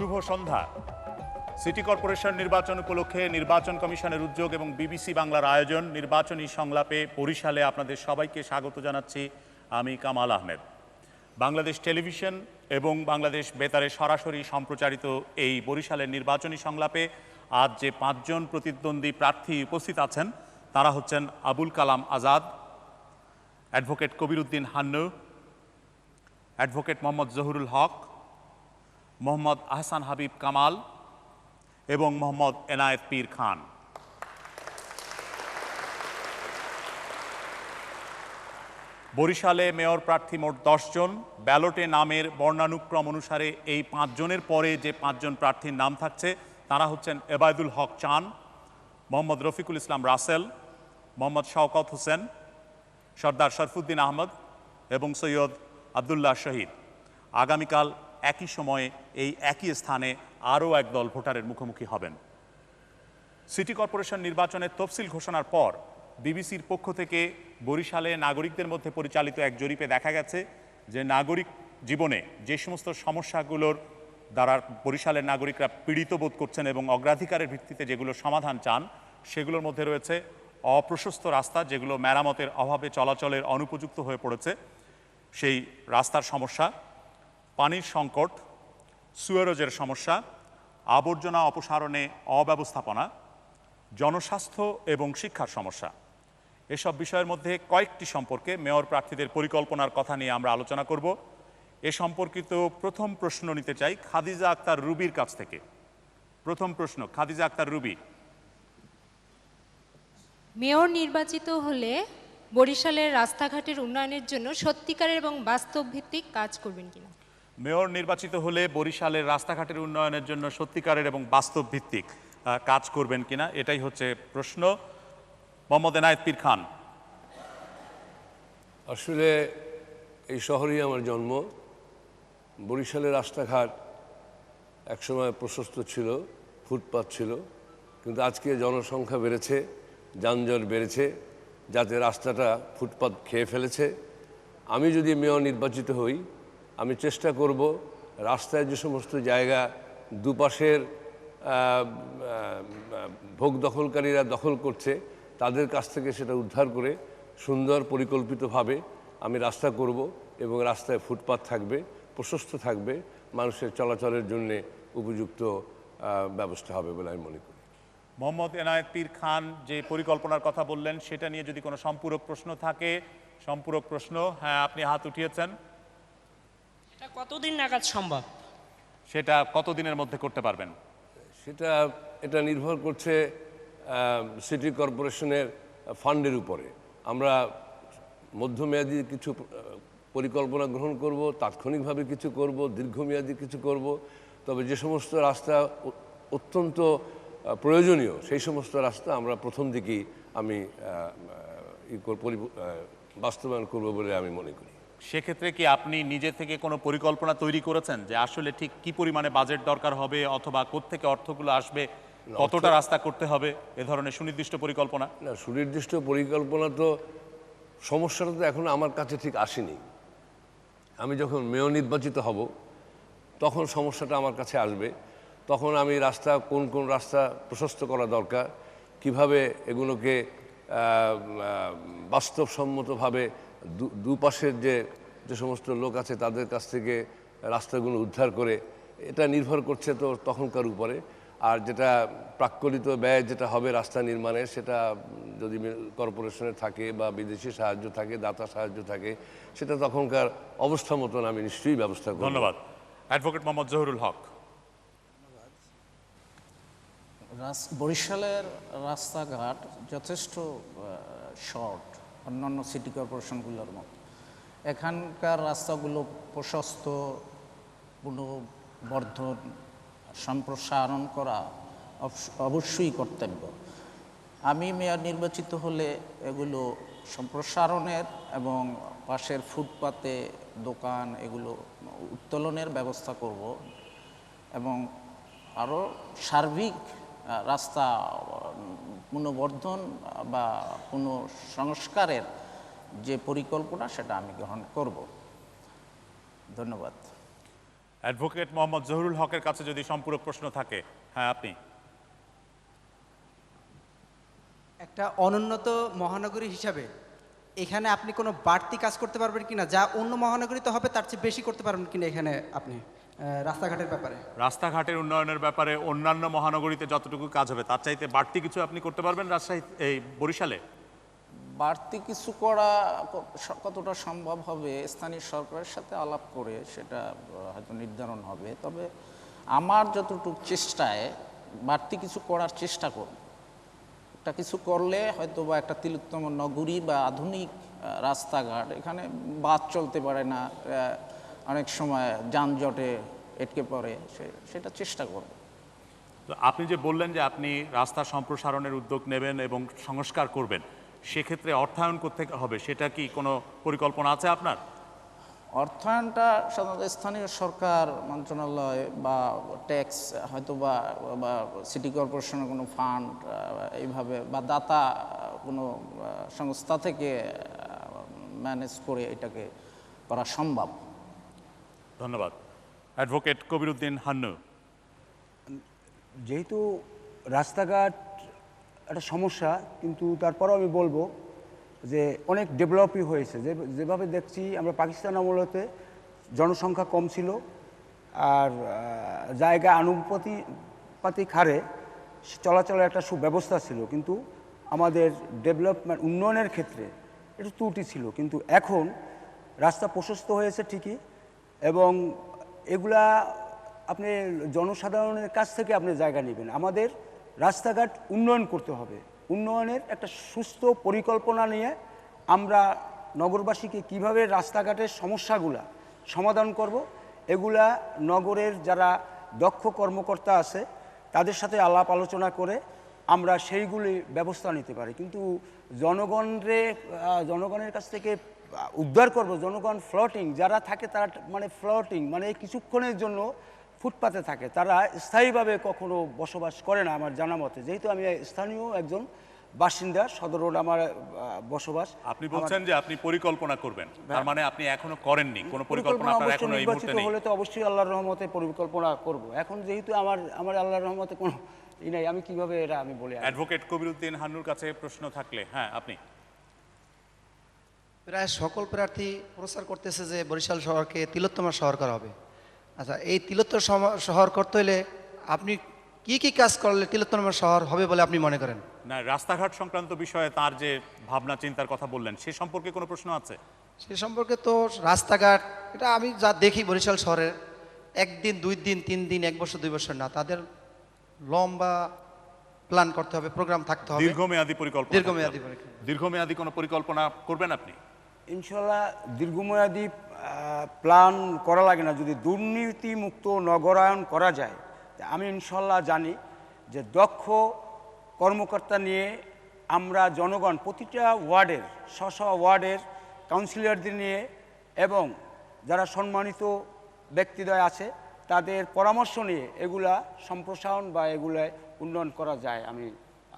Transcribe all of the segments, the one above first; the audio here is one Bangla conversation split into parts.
শুভ সন্ধ্যা। সিটি কর্পোরেশন নির্বাচন উপলক্ষে নির্বাচন কমিশনের উদ্যোগ এবং বিবিসি বাংলার আয়োজন নির্বাচনী সংলাপে বরিশালে আপনাদের সবাইকে স্বাগত জানাচ্ছি। আমি কামাল আহমেদ। বাংলাদেশ টেলিভিশন এবং বাংলাদেশ বেতারে সরাসরি সম্প্রচারিত এই বরিশালের নির্বাচনী সংলাপে আজ যে 5 জন প্রতিদ্বন্দ্বী প্রার্থী উপস্থিত আছেন তারা হচ্ছেন আবুল কালাম আজাদ, অ্যাডভোকেট কবির উদ্দিন হান্নু, অ্যাডভোকেট মোহাম্মদ জহুরুল হক, মোহাম্মদ আহসান হাবিব কামাল এবং মোহাম্মদ এনায়েত পীর খান। বরিশালে মেয়র প্রার্থী মোট 10 জন। ব্যালটে নামের বর্ণানুক্রম অনুসারে এই 5 জনের পরে যে 5 জন প্রার্থীর নাম থাকছে তারা হচ্ছেন এবায়দুল হক চান, মোহাম্মদ রফিকুল ইসলাম রাসেল, মোহাম্মদ শওকত হোসেন, সর্দার শরফুদ্দিন আহমদ এবং সৈয়দ আবদুল্লাহ শহীদ। আগামীকাল একই সময়ে এই একই স্থানে আরও একদল ভোটারের মুখোমুখি হবেন। সিটি কর্পোরেশন নির্বাচনের তফসিল ঘোষণার পর বিবিসির পক্ষ থেকে বরিশালে নাগরিকদের মধ্যে পরিচালিত এক জরিপে দেখা গেছে যে নাগরিক জীবনে যে সমস্ত সমস্যাগুলোর দ্বারা বরিশালের নাগরিকরা পীড়িত বোধ করছেন এবং অগ্রাধিকারের ভিত্তিতে যেগুলো সমাধান চান সেগুলোর মধ্যে রয়েছে অপ্রশস্ত রাস্তা, যেগুলো মেরামতের অভাবে চলাচলের অনুপযুক্ত হয়ে পড়েছে, সেই রাস্তার সমস্যা, পানির সংকট, সুয়েরোজের সমস্যা, আবর্জনা অপসারণে অব্যবস্থাপনা, জনস্বাস্থ্য এবং শিক্ষার সমস্যা। এসব বিষয়ের মধ্যে কয়েকটি সম্পর্কে মেয়র প্রার্থীদের পরিকল্পনার কথা নিয়ে আমরা আলোচনা করব। এ সম্পর্কিত প্রথম প্রশ্ন নিতে চাই খাদিজা আক্তার রুবির কাছ থেকে। প্রথম প্রশ্ন, খাদিজা আক্তার রুবি। মেয়র নির্বাচিত হলে বরিশালের রাস্তাঘাটের উন্নয়নের জন্য সত্যিকারের এবং বাস্তব ভিত্তিক কাজ করবেন কিনা? মেয়র নির্বাচিত হলে বরিশালের রাস্তাঘাটের উন্নয়নের জন্য সত্যিকারের এবং বাস্তব ভিত্তিক কাজ করবেন কিনা, এটাই হচ্ছে প্রশ্ন। মোহাম্মদ এনায়েত পীর খান। আসলে এই শহরেই আমার জন্ম। বরিশালের রাস্তাঘাট একসময় প্রশস্ত ছিল, ফুটপাত ছিল, কিন্তু আজকে জনসংখ্যা বেড়েছে, যানজট বেড়েছে, যাতে রাস্তাটা ফুটপাত খেয়ে ফেলেছে। আমি যদি মেয়র নির্বাচিত হই, আমি চেষ্টা করব রাস্তায় যে সমস্ত জায়গা দুপাশের ভোগ দখলকারীরা দখল করছে তাদের কাছ থেকে সেটা উদ্ধার করে সুন্দর পরিকল্পিতভাবে আমি রাস্তা করব এবং রাস্তায় ফুটপাত থাকবে, প্রশস্ত থাকবে, মানুষের চলাচলের জন্যে উপযুক্ত ব্যবস্থা হবে বলে আমি মনে করি। মোহাম্মদ এনায়েত পীর খান যে পরিকল্পনার কথা বললেন সেটা নিয়ে যদি কোনো সম্পূরক প্রশ্ন থাকে। সম্পূরক প্রশ্ন, হ্যাঁ আপনি হাত উঠিয়েছেন। এটা কতদিন নাগাদ সম্ভব? সেটা কতদিনের মধ্যে করতে পারবেন? এটা নির্ভর করছে সিটি কর্পোরেশনের ফান্ডের উপরে। আমরা মধ্যমেয়াদী কিছু পরিকল্পনা গ্রহণ করব, তাৎক্ষণিকভাবে কিছু করব, দীর্ঘমেয়াদী কিছু করব। তবে যে সমস্ত রাস্তা অত্যন্ত প্রয়োজনীয় সেই সমস্ত রাস্তা আমরা প্রথম দিকেই আমি বাস্তবায়ন করব বলে আমি মনে করি। সেক্ষেত্রে কি আপনি নিজে থেকে কোনো পরিকল্পনা তৈরি করেছেন যে আসলে ঠিক কি পরিমাণে বাজেট দরকার হবে অথবা কোত্থেকে অর্থগুলো আসবে, কতটা রাস্তা করতে হবে, এ ধরনের সুনির্দিষ্ট পরিকল্পনা? না, সুনির্দিষ্ট পরিকল্পনা তো সমস্যাটা তো এখন আমার কাছে ঠিক আসেনি। আমি যখন মেয়র নির্বাচিত হব তখন সমস্যাটা আমার কাছে আসবে। তখন আমি রাস্তা কোন কোন রাস্তা প্রশস্ত করা দরকার, কিভাবে এগুলোকে বাস্তবসম্মতভাবে দুপাশের যে সমস্ত লোক আছে তাদের কাছ থেকে রাস্তাগুলো উদ্ধার করে, এটা নির্ভর করছে তো তখনকার উপরে। আর যেটা প্রাক্কলিত ব্যয় যেটা হবে রাস্তা নির্মাণের, সেটা যদি কর্পোরেশনের থাকে বা বিদেশি সাহায্য থাকে, দাতা সাহায্য থাকে, সেটা তখনকার অবস্থা মতন আমি নিশ্চয়ই ব্যবস্থা করব। ধন্যবাদ। অ্যাডভোকেট মোহাম্মদ জহুরুল হক। বরিশালের রাস্তাঘাট যথেষ্ট শর্ট অন্যান্য সিটি কর্পোরেশনগুলোর মতো। এখানকার রাস্তাগুলো প্রশস্ত, পুনর্বর্ধন, সম্প্রসারণ করা অবশ্যই কর্তব্য। আমি মেয়র নির্বাচিত হলে এগুলো সম্প্রসারণের এবং পাশের ফুটপাতে দোকান এগুলো উত্তোলনের ব্যবস্থা করব এবং আরও সার্বিক রাস্তা পুনর্বর্ধন বা পুনঃসংস্কারের যে পরিকল্পনা সেটা আমি গ্রহণ করব। ধন্যবাদ। অ্যাডভোকেট মোহাম্মদ জহুরুল হকের কাছে যদি সম্পূরক প্রশ্ন থাকে, হ্যাঁ আপনি। একটা অনুন্নত মহানগরী হিসাবে এখানে আপনি কোনো বাড়তি কাজ করতে পারবেন কিনা, যা অন্য মহানগরীতে হবে তার চেয়ে বেশি করতে পারবেন কিনা এখানে আপনি রাস্তাঘাটের ব্যাপারে? রাস্তাঘাটের উন্নয়নের ব্যাপারে অন্যান্য মহানগরীতে যতটুকু কাজ হবে তার চাইতে বাড়তি কিছু আপনি করতে পারবেন রাজশাহী, এই বরিশালে? বাড়তি কিছু করা কতটা সম্ভব হবে স্থানীয় সরকারের সাথে আলাপ করে সেটা হয়তো নির্ধারণ হবে। তবে আমার যতটুকু চেষ্টায় বাড়তি কিছু করার চেষ্টা করব। একটা কিছু করলে হয়তো বা একটা তিলোত্তম নগরী বা আধুনিক রাস্তাঘাট, এখানে বাস চলতে পারে না, অনেক সময় যানজটে এটকে পড়ে, সেটা চেষ্টা করব। তো আপনি যে বললেন যে আপনি রাস্তা সম্প্রসারণের উদ্যোগ নেবেন এবং সংস্কার করবেন, সেক্ষেত্রে অর্থায়ন করতে হবে, সেটা কি কোনো পরিকল্পনা আছে আপনার? অর্থায়নটা সাধারণত স্থানীয় সরকার মন্ত্রণালয় বা ট্যাক্স হয়তো বা সিটি কর্পোরেশনের কোনো ফান্ড এইভাবে বা দাতা কোনো সংস্থা থেকে ম্যানেজ করে এটাকে করা সম্ভব। ধন্যবাদ। অ্যাডভোকেট কবিরউদ্দিন হান্নু। যেহেতু রাস্তাঘাট একটা সমস্যা, কিন্তু তারপরেও আমি বলবো যে অনেক ডেভেলপই হয়েছে। যেভাবে দেখছি আমরা পাকিস্তান আমলতে জনসংখ্যা কম ছিল, আর জায়গা আনুপাতিক হারে চলাচলের একটা সুব্যবস্থা ছিল, কিন্তু আমাদের ডেভেলপমেন্ট উন্নয়নের ক্ষেত্রে একটু ত্রুটি ছিল। কিন্তু এখন রাস্তা প্রশস্ত হয়েছে ঠিকই, এবং এগুলা আপনি জনসাধারণের কাছ থেকে আপনি জায়গা নেবেন। আমাদের রাস্তাঘাট উন্নয়ন করতে হবে। উন্নয়নের একটা সুস্থ পরিকল্পনা নিয়ে আমরা নগরবাসীকে কিভাবে রাস্তাঘাটের সমস্যাগুলা সমাধান করব, এগুলা নগরের যারা দক্ষ কর্মকর্তা আছে তাদের সাথে আলাপ আলোচনা করে আমরা সেইগুলি ব্যবস্থা নিতে পারি। কিন্তু জনগণের কাছ থেকে উদ্ধার করব, জনগণ ফ্লটিং যারা থাকে তারা ফ্লটিং কিছুক্ষণের জন্য ফুটপাতে থাকে, তারা স্থায়ীভাবে কখনো বসবাস করে না আমার জানা মতে। যেহেতু আমি স্থানীয় একজন বাসিন্দা, সদর রোড আমার বসবাস। আপনি বলছেন যে আপনি পরিকল্পনা করবেন, তার মানে আপনি এখনো করেননি কোনো পরিকল্পনা? আপনার এখনো এই মুহূর্তে নেই? হলে তো অবশ্যই আল্লাহর রহমতে পরিকল্পনা করব। এখন যেহেতু আমার আল্লাহর রহমতে কোনো নাই, আমি কিভাবে এটা আমি বলি। অ্যাডভোকেট কবিরউদ্দিন হান্নুর কাছে প্রশ্ন থাকলে, হ্যাঁ আপনি। প্রায় সকল প্রার্থী প্রচার করতেছে যে বরিশাল শহরকে তিলোত্তমা শহর করা হবে। আচ্ছা, এই তিলোত্তমা শহর করতে হলে আপনি কি কি কাজ করলে তিলোত্তমা শহর হবে বলে আপনি মনে করেন? না, রাস্তাঘাট সংক্রান্ত বিষয়ে তার যে ভাবনা চিন্তার কথা বললেন, সে সম্পর্কে কোনো প্রশ্ন আছে? সে সম্পর্কে তো রাস্তাঘাট, এটা আমি যা দেখি বরিশাল শহরের, একদিন 2 দিন 3 দিন 1 বছর 2 বছর না, তাদের লম্বা প্ল্যান করতে হবে, প্রোগ্রাম থাকতে হবে, দীর্ঘমেয়াদী পরিকল্পনা। দীর্ঘমেয়াদী কোনো পরিকল্পনা করবেন আপনি? ইনশাল্লাহ দীর্ঘমেয়াদী প্ল্যান করা লাগে না, যদি দুর্নীতিমুক্ত নগরায়ন করা যায়। আমি ইনশাল্লাহ জানি যে দক্ষ কর্মকর্তা নিয়ে আমরা জনগণ প্রতিটা ওয়ার্ডের ওয়ার্ডের কাউন্সিলরদের নিয়ে এবং যারা সম্মানিত ব্যক্তিদ্বয় আছে তাদের পরামর্শ নিয়ে এগুলা সম্প্রসারণ বা এগুলা উন্নয়ন করা যায় আমি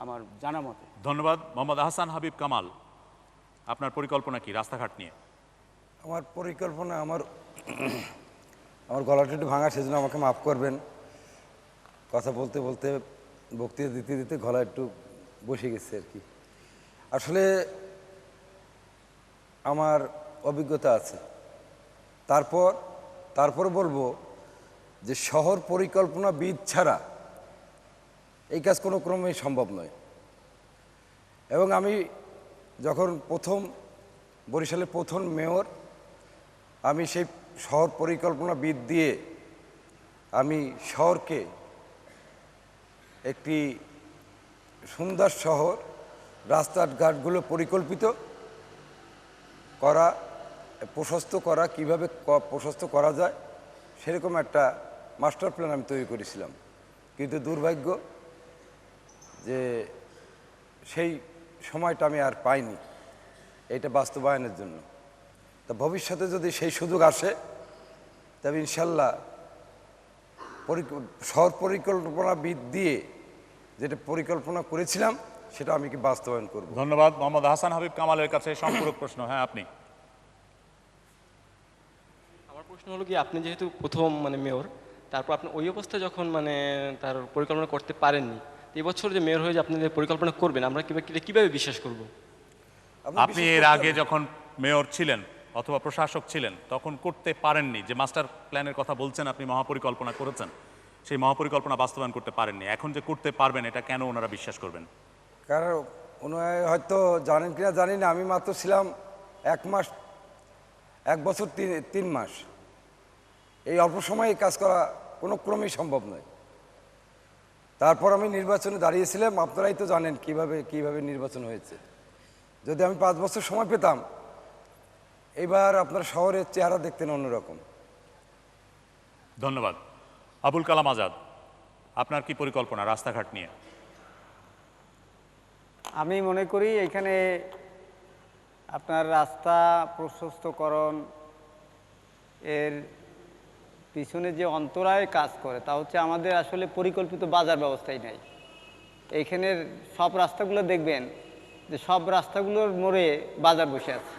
আমার জানা মতে। ধন্যবাদ। মোহাম্মদ আহসান হাবিব কামাল, আপনার পরিকল্পনা কি রাস্তাঘাট নিয়ে? আমার পরিকল্পনা, আমার গলাটা একটু ভাঙা, সেজন্য আমাকে মাফ করবেন। কথা বলতে বলতে বক্তৃতা দিতে দিতে গলা একটু বসে গেছে আর কি। আসলে আমার অভিজ্ঞতা আছে, তারপর বলবো যে শহর পরিকল্পনাবিদ ছাড়া এই কাজ কোনো ক্রমেই সম্ভব নয়। এবং আমি যখন বরিশালের প্রথম মেয়র, আমি সেই শহর পরিকল্পনাবিদ দিয়ে আমি শহরকে একটি সুন্দর শহর, রাস্তাঘাটগুলো পরিকল্পিত করা, প্রশস্ত করা, কীভাবে প্রশস্ত করা যায় সেরকম একটা মাস্টার প্ল্যান আমি তৈরি করেছিলাম। কিন্তু দুর্ভাগ্য যে সেই সময়টা আমি আর পাইনি এটা বাস্তবায়নের জন্য। তা ভবিষ্যতে যদি সেই সুযোগ আসে তবে ইনশাল্লাহ শহর পরিকল্পনাবিদ দিয়ে যেটা পরিকল্পনা করেছিলাম সেটা আমি কি বাস্তবায়ন করব। ধন্যবাদ। মোহাম্মদ আহসান হাবিব কামালের কাছে সম্পূরক প্রশ্ন, হ্যাঁ আপনি। আমার প্রশ্ন হলো কি, আপনি যেহেতু প্রথম মেয়র, তারপর আপনি ওই অবস্থায় যখন তার পরিকল্পনা করতে পারেননি, তো এবছর যে মেয়র হয়ে যে আপনি যে পরিকল্পনা করবেন, আমরা কিভাবে বিশ্বাস করব? আপনি এর আগে যখন মেয়র ছিলেন অথবা প্রশাসক ছিলেন তখন করতে পারেননি, যে মাস্টার প্ল্যানের কথা বলছেন আপনি মহাপরিকল্পনা করেছেন, সেই মহাপরিকল্পনা বাস্তবায়ন করতে পারেননি, এখন যে করতে পারবেন এটা কেন ওনারা বিশ্বাস করবেন? কারণ ওনারা হয়তো জানেন কিনা জানি না, আমি মাত্র ছিলাম 1 বছর 3 মাস। এই অল্প সময়ে এই কাজ করা কোনো ক্রমেই সম্ভব নয়। তারপর আমি নির্বাচনে দাঁড়িয়েছিলাম, আপনারাই তো জানেন কিভাবে নির্বাচন হয়েছে। যদি আমি 5 বছর সময় পেতাম, এবার আপনার শহরের চেহারা দেখতেন অন্যরকম। ধন্যবাদ। আবুল কালাম আজাদ, আপনার কি পরিকল্পনা রাস্তাঘাট নিয়ে? আমি মনে করি এখানে আপনার রাস্তা প্রশস্তকরণ এর পিছনে যে অন্তরায় কাজ করে তা হচ্ছে আমাদের আসলে পরিকল্পিত বাজার ব্যবস্থাই নাই। এইখানের সব রাস্তাগুলো দেখবেন যে সব রাস্তাগুলোর মোড়ে বাজার বসে আছে।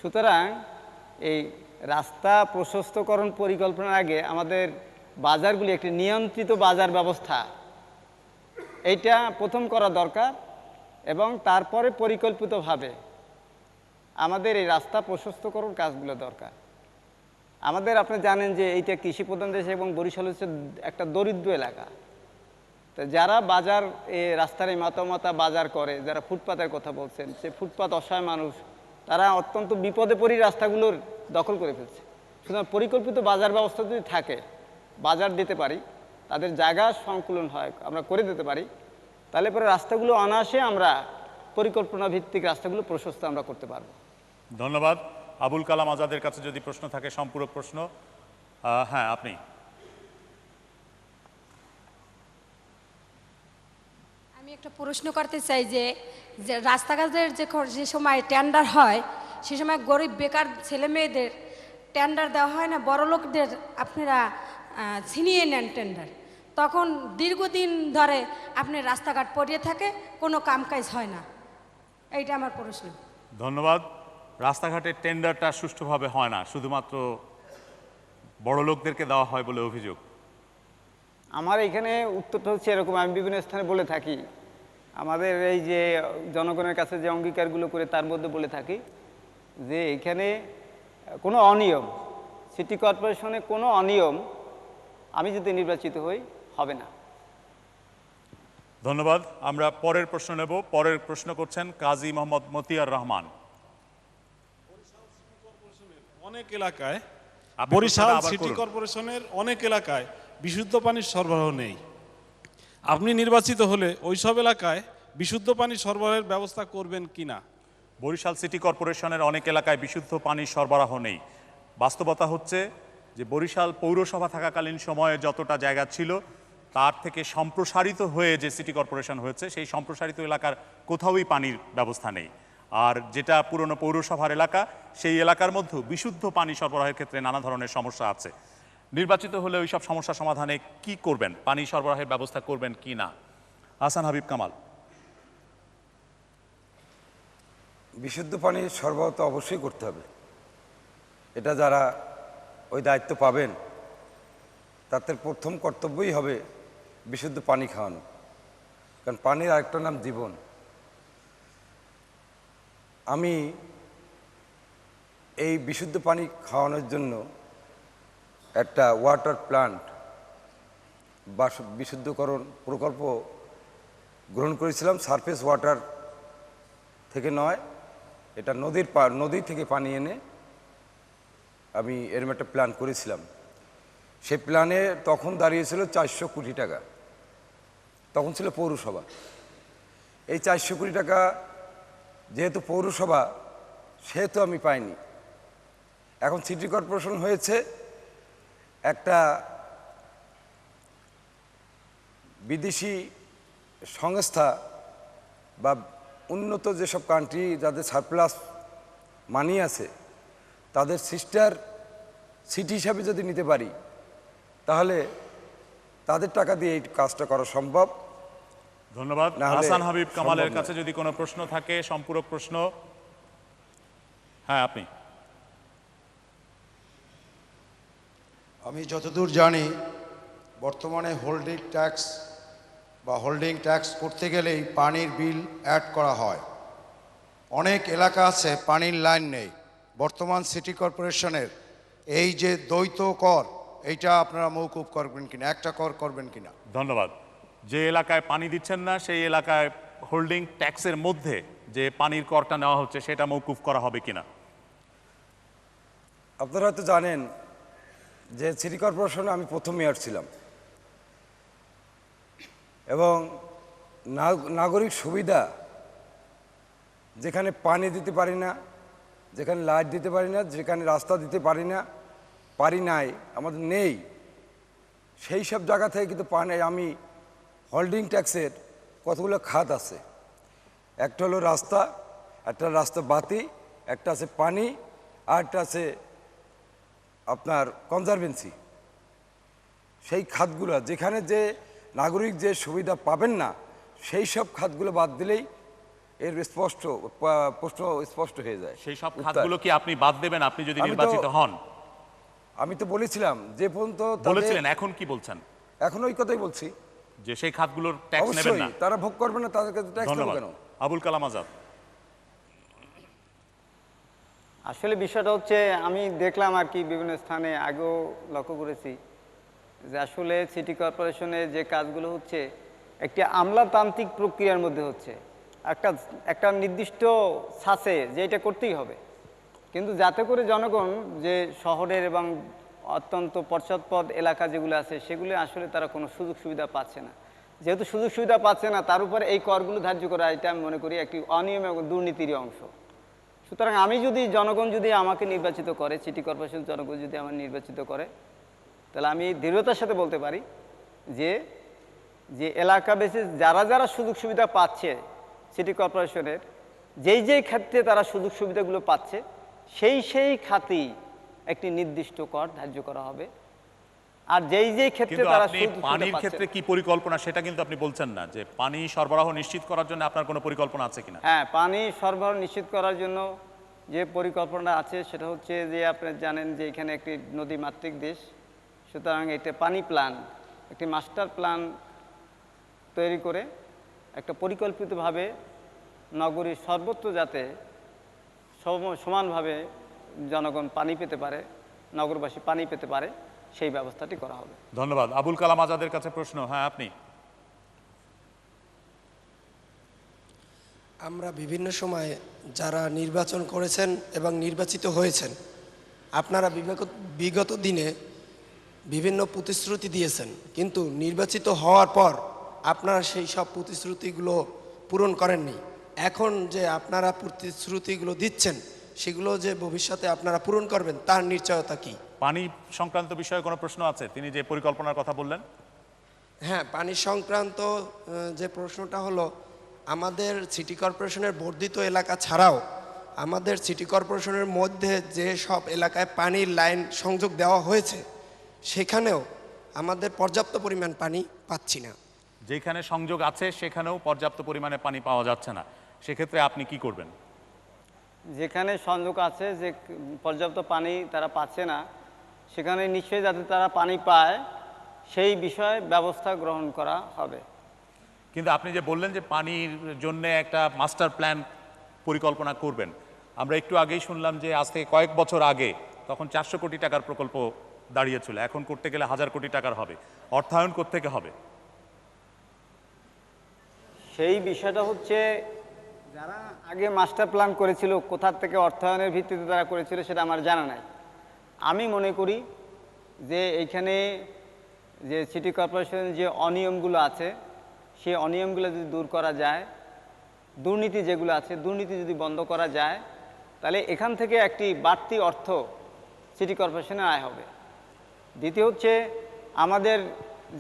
সুতরাং এই রাস্তা প্রশস্তকরণ পরিকল্পনার আগে আমাদের বাজারগুলি একটি নিয়ন্ত্রিত বাজার ব্যবস্থা, এইটা প্রথম করা দরকার, এবং তারপরে পরিকল্পিতভাবে আমাদের এই রাস্তা প্রশস্তকরণ কাজগুলো দরকার। আমাদের আপনি জানেন যে এইটা কৃষিপ্রধান দেশ এবং বরিশাল হচ্ছে একটা দরিদ্র এলাকা। তো যারা বাজার রাস্তার এই মাতা বাজার করে, যারা ফুটপাতের কথা বলছেন, সে ফুটপাত অসহায় মানুষ, তারা অত্যন্ত বিপদে পড়ে রাস্তাগুলোর দখল করে ফেলছে। সুতরাং পরিকল্পিত বাজার ব্যবস্থা যদি থাকে, বাজার দিতে পারি, তাদের জায়গা সংকুলন হয়, আমরা করে দিতে পারি, তাহলে পরে রাস্তাগুলো অনায়াসে আমরা পরিকল্পনা ভিত্তিক রাস্তাগুলো প্রশস্ত আমরা করতে পারবো। ধন্যবাদ। আবুল কালাম আজাদের কাছে যদি প্রশ্ন থাকে, সম্পূরক প্রশ্ন। হ্যাঁ, আপনি। আমি একটা প্রশ্ন করতে চাই যে রাস্তাঘাটের যে সময় টেন্ডার হয়, সে সময় গরিব বেকার ছেলে মেয়েদের টেন্ডার দেওয়া হয় না, বড় লোকদের আপনারা ছিনিয়ে নেন টেন্ডার, তখন দীর্ঘদিন ধরে আপনার রাস্তাঘাট পড়িয়ে থাকে, কোনো কামকাজ হয় না। এইটা আমার প্রশ্ন। ধন্যবাদ। রাস্তাঘাটের টেন্ডারটা সুষ্ঠুভাবে হয় না, শুধুমাত্র বড় লোকদেরকে দেওয়া হয় বলে অভিযোগ। আমার এখানে উত্তরটা হচ্ছে এরকম, আমি বিভিন্ন স্থানে বলে থাকি, আমাদের এই যে জনগণের কাছে যে অঙ্গীকারগুলো করে তার মধ্যে বলে থাকি যে এখানে কোনো অনিয়ম, সিটি কর্পোরেশনে কোনো অনিয়ম আমি যদি নির্বাচিত হই হবে না। ধন্যবাদ। আমরা পরের প্রশ্ন নেব। পরের প্রশ্ন করছেন কাজী মোহাম্মদ মতিয়ার রহমান। অনেক এলাকায়, বরিশাল সিটি কর্পোরেশনের অনেক এলাকায় বিশুদ্ধ পানির সরবরাহ নেই। আপনি নির্বাচিত হলে ওইসব এলাকায় বিশুদ্ধ পানি সরবরাহের ব্যবস্থা করবেন কিনা? বরিশাল সিটি কর্পোরেশনের অনেক এলাকায় বিশুদ্ধ পানি সরবরাহ নেই। বাস্তবতা হচ্ছে যে বরিশাল পৌরসভা থাকাকালীন সময়ে যতটা জায়গা ছিল তার থেকে সম্প্রসারিত হয়ে যে সিটি কর্পোরেশন হয়েছে, সেই সম্প্রসারিত এলাকার কোথাওই পানির ব্যবস্থা নেই। আর যেটা পুরনো পৌরসভার এলাকা, সেই এলাকার মধ্যেও বিশুদ্ধ পানি সরবরাহের ক্ষেত্রে নানা ধরনের সমস্যা আছে। নির্বাচিত হলে ওই সব সমস্যা সমাধানে কি করবেন? পানি সরবরাহের ব্যবস্থা করবেন কি না? হাসান হাবিব কামাল। বিশুদ্ধ পানি সরবরাহ তো অবশ্যই করতে হবে। এটা যারা ওই দায়িত্ব পাবেন তাদের প্রথম কর্তব্যই হবে বিশুদ্ধ পানি খাওয়ানো, কারণ পানির আরেকটা নাম জীবন। আমি এই বিশুদ্ধ পানি খাওয়ানোর জন্য একটা ওয়াটার প্ল্যান্ট বা বিশুদ্ধকরণ প্রকল্প গ্রহণ করেছিলাম। সারফেস ওয়াটার থেকে নয়, এটা নদী থেকে পানি এনে আমি এরম একটা প্ল্যান করেছিলাম। সেই প্ল্যানে তখন দাঁড়িয়েছিল 400 কোটি টাকা, তখন ছিল পৌরসভা। এই 400 কোটি টাকা যেহেতু পৌরসভা, সেহেতু আমি পাইনি। এখন সিটি কর্পোরেশন হয়েছে, একটা বিদেশি সংস্থা বা উন্নত যেসব কান্ট্রি যাদের সারপ্লাস মানি আছে, তাদের সিস্টার সিটি হিসাবে যদি নিতে পারি, তাহলে তাদের টাকা দিয়ে এই কাজটা করা সম্ভব। ধন্যবাদ। হাসান হাবিব কামালের কাছে যদি কোনো প্রশ্ন থাকে, সম্পূরক প্রশ্ন। হ্যাঁ, আপনি। আমি যতদূর জানি বর্তমানে হোল্ডিং ট্যাক্স করতে গেলেই পানির বিল অ্যাড করা হয়। অনেক এলাকা আছে পানির লাইন নেই। বর্তমান সিটি কর্পোরেশনের এই যে দ্বৈত কর, এইটা আপনারা মৌকুব করবেন কিনা, একটা কর করবেন কিনা? ধন্যবাদ। যে এলাকায় পানি দিচ্ছেন না সেই এলাকায় হোল্ডিং ট্যাক্সের মধ্যে যে পানির করটা নেওয়া হচ্ছে সেটা মৌকুফ করা হবে কিনা? আপনারা হয়তো জানেন যে সিটি কর্পোরেশনে আমি প্রথম মেয়র ছিলাম এবং নাগরিক সুবিধা যেখানে পানি দিতে পারি না, যেখানে লাইট দিতে পারি না, যেখানে রাস্তা দিতে পারি নাই, আমাদের নেই, সেই সব জায়গা থেকে কিন্তু পানি আমি হোল্ডিং ট্যাক্সের কতগুলো খাত আছে। একটা হলো রাস্তা, একটা রাস্তা বাতি, একটা আছে পানি, আর একটা আছে আপনার কনজারভেন্সি। সেই খাতগুলো যেখানে যে নাগরিক যে সুবিধা পাবেন না সেই সব খাতগুলো বাদ দিলেই এর প্রশ্ন স্পষ্ট হয়ে যায়। সেই সব খাতগুলো কি আপনি বাদ দেবেন আপনি যদি নির্বাচিত হন? আমি তো বলেছিলাম যে পর্যন্ত বলেছিলেন, এখন কি বলছেন? এখন ওই কথাই বলছি যে সেই খাতগুলোর ট্যাক্স নেবেন না, তারা ভোগ করবে না, তাদেরকে ট্যাক্স দেব কেন? আবুল কালাম আজাদ। আসলে বিষয়টা হচ্ছে আমি দেখলাম আর কি বিভিন্ন স্থানে আগেও লক্ষ্য করেছি যে আসলে সিটি কর্পোরেশনে যে কাজগুলো হচ্ছে একটি আমলাতান্ত্রিক প্রক্রিয়ার মধ্যে হচ্ছে, একটা নির্দিষ্ট ছাঁচে যে এটা করতেই হবে, কিন্তু যাতে করে জনগণ যে শহরের এবং অত্যন্ত পশ্চাৎপদ এলাকা যেগুলো আছে সেগুলো আসলে তারা কোনো সুযোগ সুবিধা পাচ্ছে না। যেহেতু সুযোগ সুবিধা পাচ্ছে না তার উপরে এই করগুলো ধার্য করা, এটা আমি মনে করি একটি অনিয়ম এবং দুর্নীতির অংশ। সুতরাং আমি যদি জনগণ যদি আমাকে নির্বাচিত করে, সিটি কর্পোরেশন জনগণ যদি আমার নির্বাচিত করে, তাহলে আমি দৃঢ়তার সাথে বলতে পারি যে এলাকা বেসিস যারা যারা সুযোগ সুবিধা পাচ্ছে সিটি কর্পোরেশনের, যেই ক্ষেত্রে তারা সুযোগ সুবিধাগুলো পাচ্ছে সেই খাতেই একটি নির্দিষ্ট কর ধার্য করা হবে। আর যেই ক্ষেত্রে তারা পানির ক্ষেত্রে কি পরিকল্পনা সেটা কিন্তু আপনি বলছেন না, যে পানি সরবরাহ নিশ্চিত করার জন্য আপনার কোনো পরিকল্পনা আছে কিনা? হ্যাঁ, পানি সরবরাহ নিশ্চিত করার জন্য যে পরিকল্পনা আছে সেটা হচ্ছে যে আপনি জানেন যে এখানে একটি নদীমাতৃক দেশ, সুতরাং এটা পানি প্ল্যান, একটি মাস্টার প্ল্যান তৈরি করে একটা পরিকল্পিতভাবে নগরীর সর্বত্র যাতে সমানভাবে জনগণ পানি পেতে পারে, নগরবাসী পানি পেতে পারে, সেই ব্যবস্থাটি করা হবে। ধন্যবাদ। আবুল কালাম আজাদের কাছে প্রশ্ন। হ্যাঁ, আপনি। আমরা বিভিন্ন সময়ে যারা নির্বাচন করেছেন এবং নির্বাচিত হয়েছেন, আপনারা বিগত দিনে বিভিন্ন প্রতিশ্রুতি দিয়েছেন, কিন্তু নির্বাচিত হওয়ার পর আপনারা সেই সব প্রতিশ্রুতিগুলো পূরণ করেননি। এখন যে আপনারা প্রতিশ্রুতিগুলো দিচ্ছেন সেগুলো যে ভবিষ্যতে আপনারা পূরণ করবেন তার নিশ্চয়তা কি? পানি সংক্রান্ত বিষয়ে কোনো প্রশ্ন আছে? তিনি যে পরিকল্পনার কথা বললেন। হ্যাঁ, পানি সংক্রান্ত যে প্রশ্নটা হলো, আমাদের সিটি কর্পোরেশনের বর্ধিত এলাকা ছাড়াও আমাদের সিটি কর্পোরেশনের মধ্যে যে সব এলাকায় পানির লাইন সংযোগ দেওয়া হয়েছে সেখানেও আমাদের পর্যাপ্ত পরিমাণ পানি পাচ্ছি না। যেখানে সংযোগ আছে সেখানেও পর্যাপ্ত পরিমাণে পানি পাওয়া যাচ্ছে না, সেক্ষেত্রে আপনি কি করবেন? যেখানে সংযোগ আছে যে পর্যাপ্ত পানি তারা পাচ্ছে না, সেখানে নিশ্চয়ই যাতে তারা পানি পায় সেই বিষয়ে ব্যবস্থা গ্রহণ করা হবে। কিন্তু আপনি যে বললেন যে পানির জন্য একটা মাস্টার প্ল্যান পরিকল্পনা করবেন, আমরা একটু আগেই শুনলাম যে আজ থেকে কয়েক বছর আগে তখন 400 কোটি টাকার প্রকল্প দাঁড়িয়েছিল, এখন করতে গেলে 1000 কোটি টাকার হবে। অর্থায়ন কোত্থেকে হবে? সেই বিষয়টা হচ্ছে যারা আগে মাস্টার প্ল্যান করেছিল কোথা থেকে অর্থায়নের ভিত্তিতে তারা করেছিল সেটা আমার জানা নাই। আমি মনে করি যে এইখানে যে সিটি কর্পোরেশনের যে অনিয়মগুলো আছে সেই অনিয়মগুলো যদি দূর করা যায়, দুর্নীতি যেগুলো আছে দুর্নীতি যদি বন্ধ করা যায়, তাহলে এখান থেকে একটি বাড়তি অর্থ সিটি কর্পোরেশনের আয় হবে। দ্বিতীয় হচ্ছে আমাদের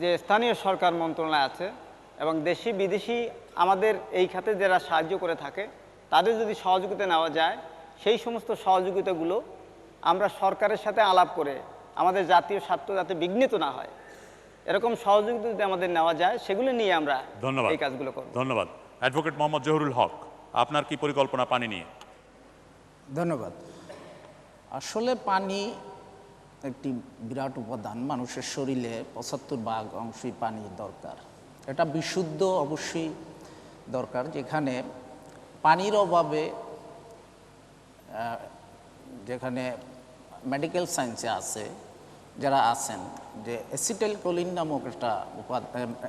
যে স্থানীয় সরকার মন্ত্রণালয় আছে এবং দেশি বিদেশি আমাদের এই খাতে যারা সাহায্য করে থাকে তাদের যদি সহযোগিতা নেওয়া যায়, সেই সমস্ত সহযোগিতাগুলো আমরা সরকারের সাথে আলাপ করে আমাদের জাতীয় স্বার্থ যাতে বিঘ্নিত না হয় এরকম সহযোগিতা যদি আমাদের নেওয়া যায়, সেগুলো নিয়ে আমরা এই কাজগুলো করব। ধন্যবাদ। অ্যাডভোকেট মোহাম্মদ জহুরুল হক, আপনার কি পরিকল্পনা পানি নিয়ে? ধন্যবাদ। আসলে পানি একটি বিরাট উপাদান। মানুষের শরীরে ৭৫% অংশই পানির দরকার। এটা বিশুদ্ধ অবশ্যই দরকার, যেখানে পানির অভাবে যেখানে মেডিকেল সায়েন্সে আছে যারা আছেন যে অ্যাসিটাইলকোলিন নামক একটা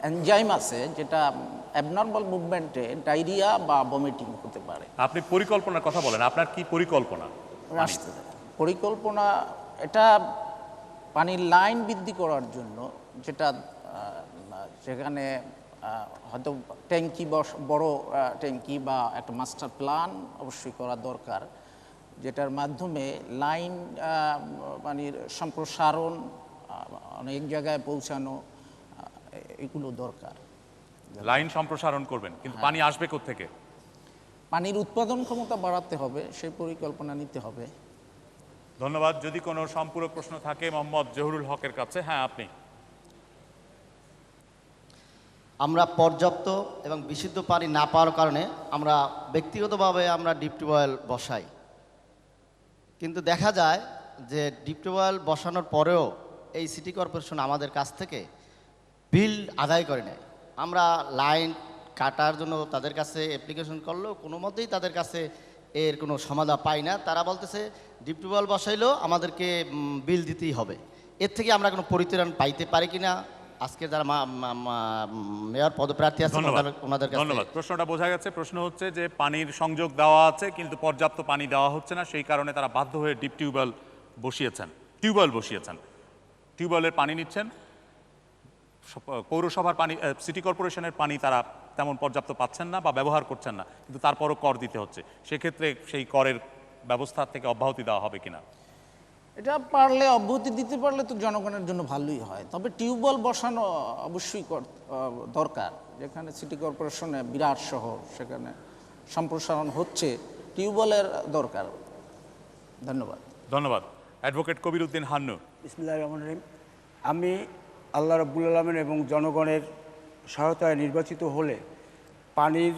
এনজাইম আছে যেটা অ্যাবনর্মাল মুভমেন্টে ডায়রিয়া বা ভমিটিং হতে পারে। আপনি পরিকল্পনার কথা বলেন, আপনার কি পরিকল্পনা? পরিকল্পনা এটা পানির লাইন বৃদ্ধি করার জন্য, যেটা সেখানে হয়তো ট্যাঙ্কি বড় ট্যাঙ্কি বা একটা মাস্টার প্ল্যান অবশ্যই করা দরকার, যেটার মাধ্যমে লাইন পানির সম্প্রসারণ, অনেক জায়গায় পৌঁছানো, এগুলো দরকার। লাইন সম্প্রসারণ করবেন, কিন্তু পানি আসবে কোত্থেকে? পানির উৎপাদন ক্ষমতা বাড়াতে হবে, সেই পরিকল্পনা নিতে হবে। ধন্যবাদ। যদি কোনো সম্পূরক প্রশ্ন থাকে মোহাম্মদ জহুরুল হকের কাছে। হ্যাঁ, আপনি। আমরা পর্যাপ্ত এবং বিশুদ্ধ পানি না পাওয়ার কারণে আমরা ব্যক্তিগতভাবে আমরা ডিপ টিউবওয়েল বসাই, কিন্তু দেখা যায় যে ডিপ টিউবওয়েল বসানোর পরেও এই সিটি কর্পোরেশন আমাদের কাছ থেকে বিল আদায় করে নেয়। আমরা লাইন কাটার জন্য তাদের কাছে অ্যাপ্লিকেশন করলেও কোনো মতেই তাদের কাছে এর কোনো সমাধান পাই না। তারা বলতেছে ডিপ টিউবওয়েল বসাইলেও আমাদেরকে বিল দিতেই হবে। এর থেকে আমরা কোনো পরিত্রাণ পাইতে পারি কিনা আজকে যারা মেয়র পদপ্রার্থী আছেন ওনাদের কাছে। ধন্যবাদ। প্রশ্নটা বোঝা গেছে। প্রশ্ন হচ্ছে যে পানির সংযোগ দেওয়া আছে কিন্তু পর্যাপ্ত পানি দেওয়া হচ্ছে না, সেই কারণে তারা বাধ্য হয়ে ডিপ টিউবওয়েল বসিয়েছেন। টিউবওয়েলের পানি নিচ্ছেন, পৌরসভার পানি, সিটি কর্পোরেশনের পানি তারা তেমন পর্যাপ্ত পাচ্ছেন না বা ব্যবহার করছেন না, কিন্তু তারপরও কর দিতে হচ্ছে। সেক্ষেত্রে সেই করের ব্যবস্থা থেকে অব্যাহতি দেওয়া হবে কিনা? এটা পারলে অব্যাহতি দিতে পারলে তো জনগণের জন্য ভালোই হয়। তবে টিউবওয়েল বসানো অবশ্যই দরকার। যেখানে সিটি কর্পোরেশনে বিরাট শহর, সেখানে সম্প্রসারণ হচ্ছে, টিউবওয়েলের দরকার। ধন্যবাদ। ধন্যবাদ। অ্যাডভোকেট কবির উদ্দিন হান্নু। বিসমিল্লাহির রহমানির রহিম। আমি আল্লাহ রাব্বুল আলামিন এবং জনগণের সহায়তায় নির্বাচিত হলে পানির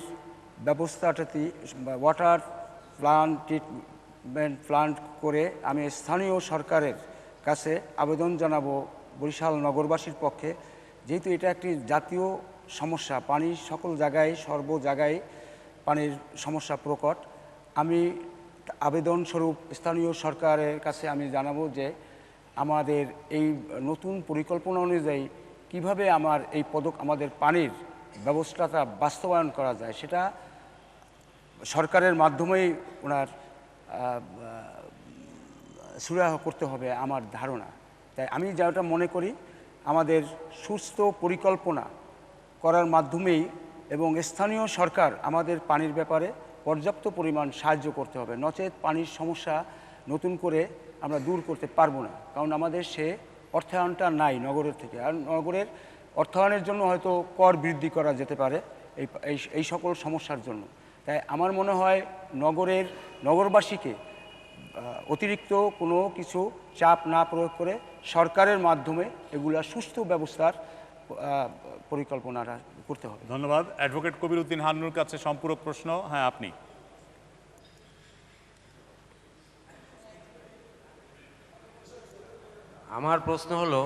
ব্যবস্থাটাতে ওয়াটার প্ল্যান্ট ট্রিটমেন্ট প্ল্যান্ট করে আমি স্থানীয় সরকারের কাছে আবেদন জানাবো বরিশাল নগরবাসীর পক্ষে, যেহেতু এটা একটি জাতীয় সমস্যা। পানি সকল জায়গায়, সর্ব জায়গায় পানির সমস্যা প্রকট। আমি আবেদন স্বরূপ স্থানীয় সরকারের কাছে আমি জানাবো যে আমাদের এই নতুন পরিকল্পনা অনুযায়ী কিভাবে আমাদের পানির ব্যবস্থাটা বাস্তবায়ন করা যায়, সেটা সরকারের মাধ্যমেই ওনার সুরাহ করতে হবে আমার ধারণা। তাই আমি যেটা মনে করি আমাদের সুস্থ পরিকল্পনা করার মাধ্যমেই এবং স্থানীয় সরকার আমাদের পানির ব্যাপারে পর্যাপ্ত পরিমাণ সাহায্য করতে হবে, নচেত পানির সমস্যা নতুন করে আমরা দূর করতে পারবো না। কারণ আমাদের সে অর্থায়নটা নাই নগরের থেকে। আর নগরের অর্থায়নের জন্য হয়তো কর বৃদ্ধি করা যেতে পারে এই সকল সমস্যার জন্য। তাই আমার মনে হয় নগরবাসীকে অতিরিক্ত কোনো কিছু চাপ না প্রয়োগ করে সরকারের মাধ্যমে এগুলা সুষ্ঠু ব্যবস্থার পরিকল্পনাটা করতে হবে। ধন্যবাদ। অ্যাডভোকেট কবির উদ্দিন হান্নুর কাছে সম্পূরক প্রশ্ন। হ্যাঁ, আপনি। আমার প্রশ্ন হলো,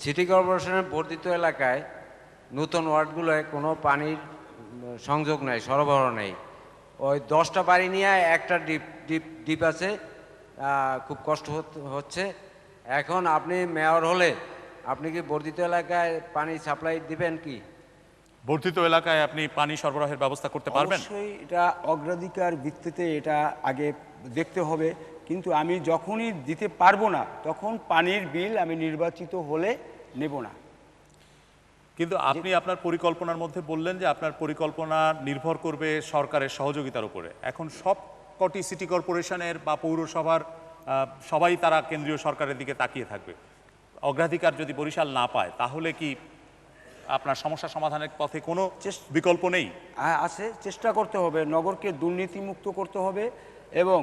সিটি কর্পোরেশনের বর্ধিত এলাকায় নতুন ওয়ার্ডগুলোয় কোনো পানির সংযোগ নেই, সরবরাহ নেই। ওই 10টা বাড়ি নিয়ে একটা ডিপ আছে, খুব কষ্ট হচ্ছে। এখন আপনি মেয়র হলে আপনি কি বর্ধিত এলাকায় পানি সাপ্লাই দিবেন কি? বর্ধিত এলাকায় আপনি পানি সরবরাহের ব্যবস্থা করতে পারবেন? অবশ্যই এটা অগ্রাধিকার ভিত্তিতে এটা আগে দেখতে হবে, কিন্তু আমি যখনই দিতে পারবো না তখন পানির বিল আমি নির্বাচিত হলে নেব না। কিন্তু আপনি আপনার পরিকল্পনার মধ্যে বললেন যে আপনার পরিকল্পনা নির্ভর করবে সরকারের সহযোগিতার উপরে। এখন সব কটি সিটি কর্পোরেশনের বা পৌরসভার সবাই তারা কেন্দ্রীয় সরকারের দিকে তাকিয়ে থাকবে। অগ্রাধিকার যদি বরিশাল না পায় তাহলে কি আপনার সমস্যা সমাধানের পথে কোনো বিকল্প নেই? আছে, চেষ্টা করতে হবে, নগরকে দুর্নীতিমুক্ত করতে হবে এবং